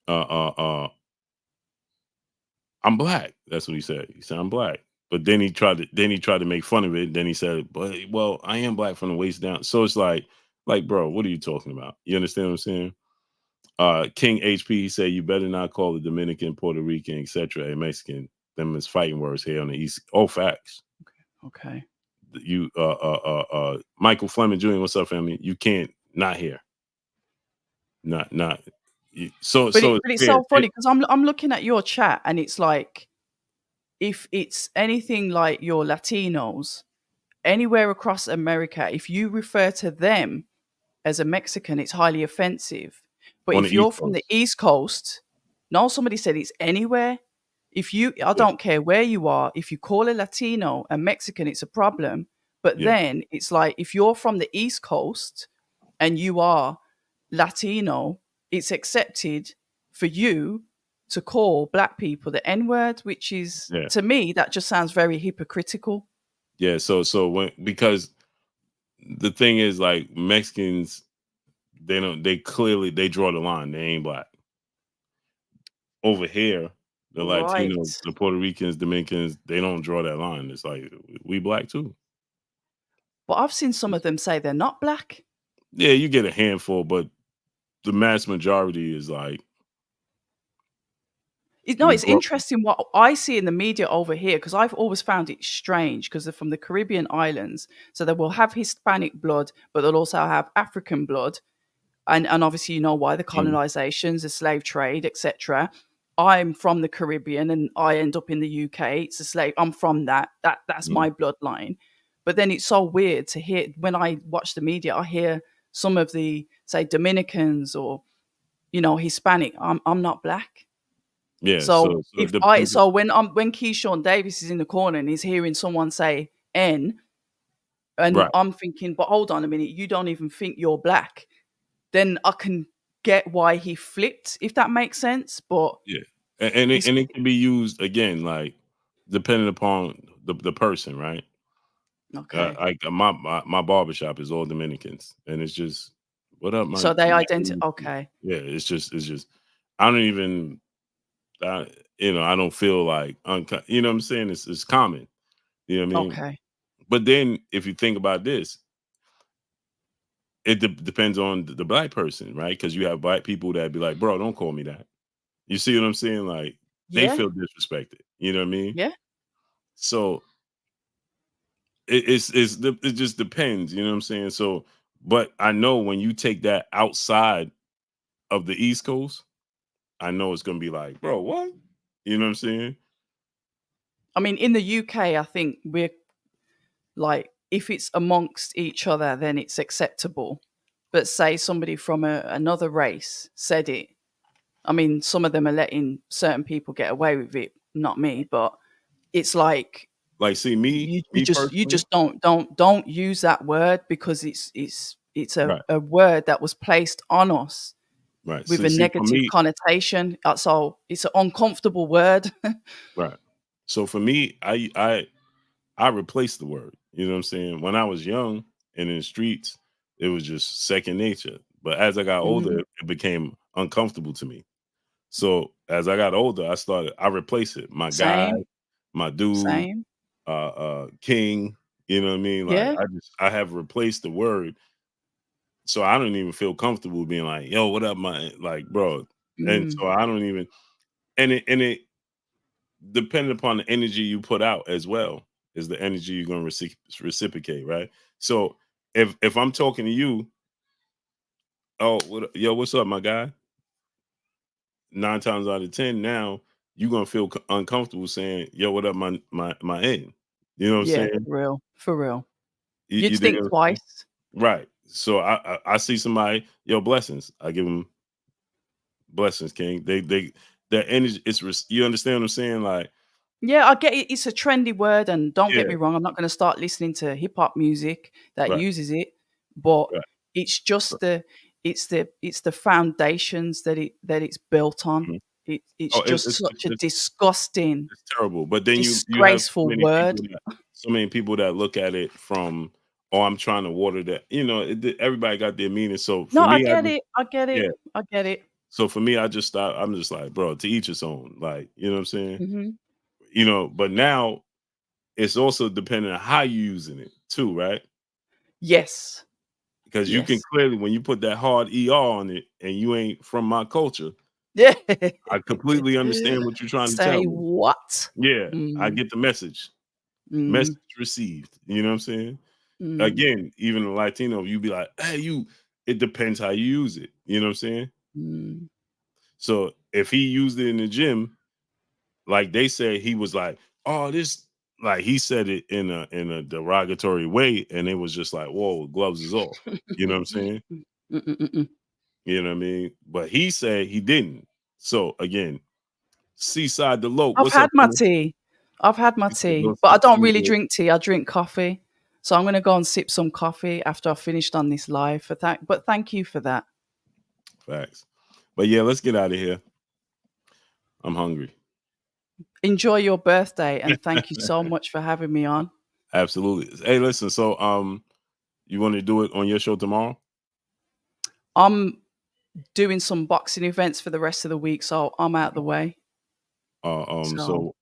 uh, uh, uh, I'm black. That's what he said. He said, I'm black. But then he tried to make fun of it. Then he said, but well, I am black from the waist down. So it's like, bro, what are you talking about? You understand what I'm saying? King HP, he said, you better not call the Dominican, Puerto Rican, etc. a Mexican. Them is fighting words here on the East. Oh, facts. Okay. You Michael Fleming Jr., what's up, family? You can't not hear. Not so But it's it's fair. so funny because I'm looking at your chat and it's like, if it's anything like your Latinos anywhere across America, if you refer to them as a Mexican, it's highly offensive. But On the if you're East from the Coast. East Coast, no, somebody said it's anywhere. I Yeah, don't care where you are, if you call a Latino a Mexican, it's a problem. But yeah, then it's like, if you're from the East Coast and you are Latino, it's accepted for you to call black people the N word, which is, yeah. to me, that just sounds very hypocritical. Yeah. So when because the thing is like Mexicans, they clearly they draw the line. They ain't black. Over here, the Right. Latinos, the Puerto Ricans, Dominicans, they don't draw that line. It's like we black too. But I've seen some of them say they're not black. Yeah, you get a handful, but the mass majority is like No, we it's grow. interesting what I see in the media over here, because I've always found it strange because they're from the Caribbean islands. So they will have Hispanic blood, but they'll also have African blood. And obviously, you know why, the Mhm. colonizations, the slave trade, etc. I'm from the Caribbean and I end up in the UK. It's a slave. I'm from that's Mhm. my bloodline. But then it's so weird to hear when I watch the media, I hear some of the, say, Dominicans or, Hispanic. I'm not black. Yeah, So so it depends. when Keyshawn Davis is in the corner and he's hearing someone say N, And Right. I'm thinking, but hold on a minute, you don't even think you're black. Then I can get why he flipped, if that makes sense. But Yeah. And it's it can be used again, like depending upon the person, right? okay. My barbershop is all Dominicans, and it's just what up, So my they man? okay. Yeah, it's just I don't even I don't feel like you know what I'm saying? It's common. You know what I mean? Okay. But then if you think about this, it depends on the black person, right? Because you have black people that be like, bro, don't call me that. You see what I'm saying? Like they Yeah. feel disrespected. You know what I mean? Yeah. So it just depends. You know what I'm saying? So, but I know when you take that outside of the East Coast, I know it's gonna be like, bro, what? You know what I'm saying? I mean, in the UK, I think we're like, if it's amongst each other, then it's acceptable. But say somebody from another race said it. I mean, some of them are letting certain people get away with it, not me, but it's like Like, see you me personally, just don't use that word because it's right, a word that was placed on us right. with So a see for negative me, connotation. So it's an uncomfortable word. right. So for me, I replaced the word. You know what I'm saying? When I was young and in the streets, it was just second nature. But as I got older, Mhm. it became uncomfortable to me. So as I got older, I replaced it. My guy, Same, my dude, same. king, you know what I mean? Like Yeah. I have replaced the word. So I don't even feel comfortable being like, yo, what up, my like, bro. And Mm. so I don't even and it depending upon the energy you put out as well is the energy you're going to reciprocate, right? So if I'm talking to you, oh, yo, what's up, my guy? 9 times out of 10, now you're gonna feel uncomfortable saying, "Yo, what up, my end?" You know what I'm Yeah, saying? for real, for real. You'd You dig think what I'm saying? twice. Right. So I see somebody, yo, blessings. I give them blessings, King. They their energy. You understand what I'm saying? Like, Yeah, I get it. It's a trendy word, and don't get yeah, me wrong, I'm not going to start listening to hip hop music that right, uses it, but right. it's just it's the foundations that it's built on. Mhm. It's Oh, just such a disgusting, it's terrible. But then you have disgraceful word. so many people that look at it from, oh, I'm trying to water that. You know, everybody got their meaning. So for No, I me, I get just it. I get it. yeah. I get it. So for me, I just stop. I'm just like, bro, to each his own. Like, you know what I'm saying? Hmm. You know, but now it's also depending on how you using it too, right? Yes. Because you can Yes. clearly when you put that hard ER on it and you ain't from my culture, Yeah. I completely understand what you're trying to tell Say me. what? Yeah, I Mm, get the message. Message mm, received. You know what I'm saying? mm, Again, even a Latino, you be like, hey, it depends how you use it. You know what I'm saying? mm. So if he used it in the gym, like they said, he was like, "Oh, this," like he said it in a derogatory way, and it was just like, "Whoa, gloves is off." You know what I'm saying? Mm-mm-mm-mm. You know what I mean? But he said he didn't. So again, Seaside Delope, I've what's had up, my man? tea. I've had my He said, tea, "Go but I don't see really the drink tea. I drink coffee. So I'm gonna go and sip some coffee after I've finished on this live. But thank you for that. facts." But yeah, let's get out of here. I'm hungry. Enjoy your birthday and thank you so much for having me on. Absolutely. Hey, listen. So, you want to do it on your show tomorrow? I'm doing some boxing events for the rest of the week, so I'm out the way. So So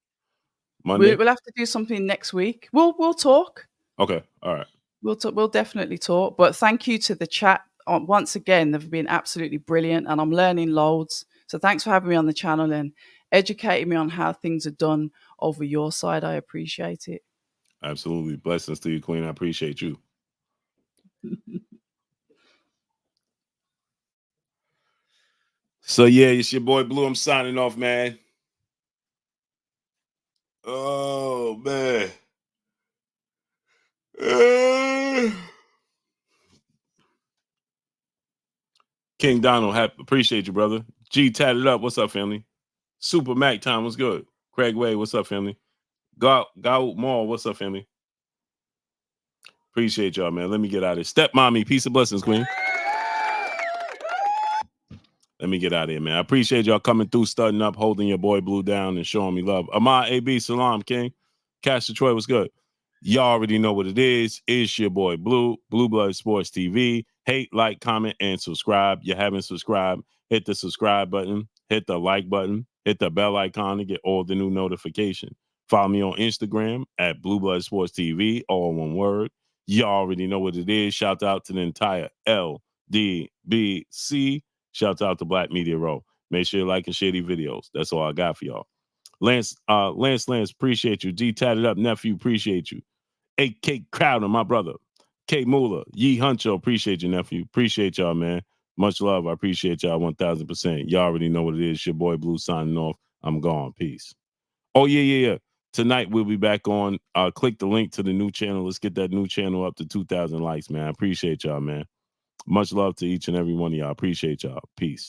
Monday. we'll have to do something next week. We'll talk. Okay. All right. We'll talk. We'll definitely talk. But thank you to the chat. Once again, they've been absolutely brilliant, and I'm learning loads. So thanks for having me on the channel and educating me on how things are done over your side. I appreciate it. Absolutely. Blessings to you, Queen. I appreciate you. So yeah, it's your boy Blue. I'm signing off, man. Oh man. King Donald, appreciate you, brother. G tatted up. What's up, family? Super Mac time. What's good? Craig Way, what's up, family? Gout Mall, what's up, family? Appreciate y'all, man. Let me get out of here. Step mommy, peace and blessings, queen. Let me get out of here, man. I appreciate y'all coming through, studying up, holding your boy Blue down, and showing me love. Ahmad AB, Salam, King. Cash Detroit, what's good? Y'all already know what it is. It's your boy Blue, Blue Blood Sports TV. Hate, like, comment, and subscribe. You haven't subscribed, hit the subscribe button, hit the like button, hit the bell icon to get all the new notifications. Follow me on Instagram at Blue Blood Sports TV, all one word. Y'all already know what it is. Shout out to the entire LDBC. Shout out to Black Media Row. Make sure you like and share these videos. That's all I got for y'all. Lance, appreciate you. G Tatted Up, nephew, appreciate you. AK Crowder, my brother. K Moolah, Yee Huncho, appreciate you, nephew. Appreciate y'all, man. Much love. I appreciate y'all 1000%. Y'all already know what it is. Your boy Blue signing off. I'm gone. Peace. Oh, yeah. Tonight we'll be back on. Click the link to the new channel. Let's get that new channel up to 2,000 likes, man. I appreciate y'all, man. Much love to each and every one of y'all. Appreciate y'all. Peace.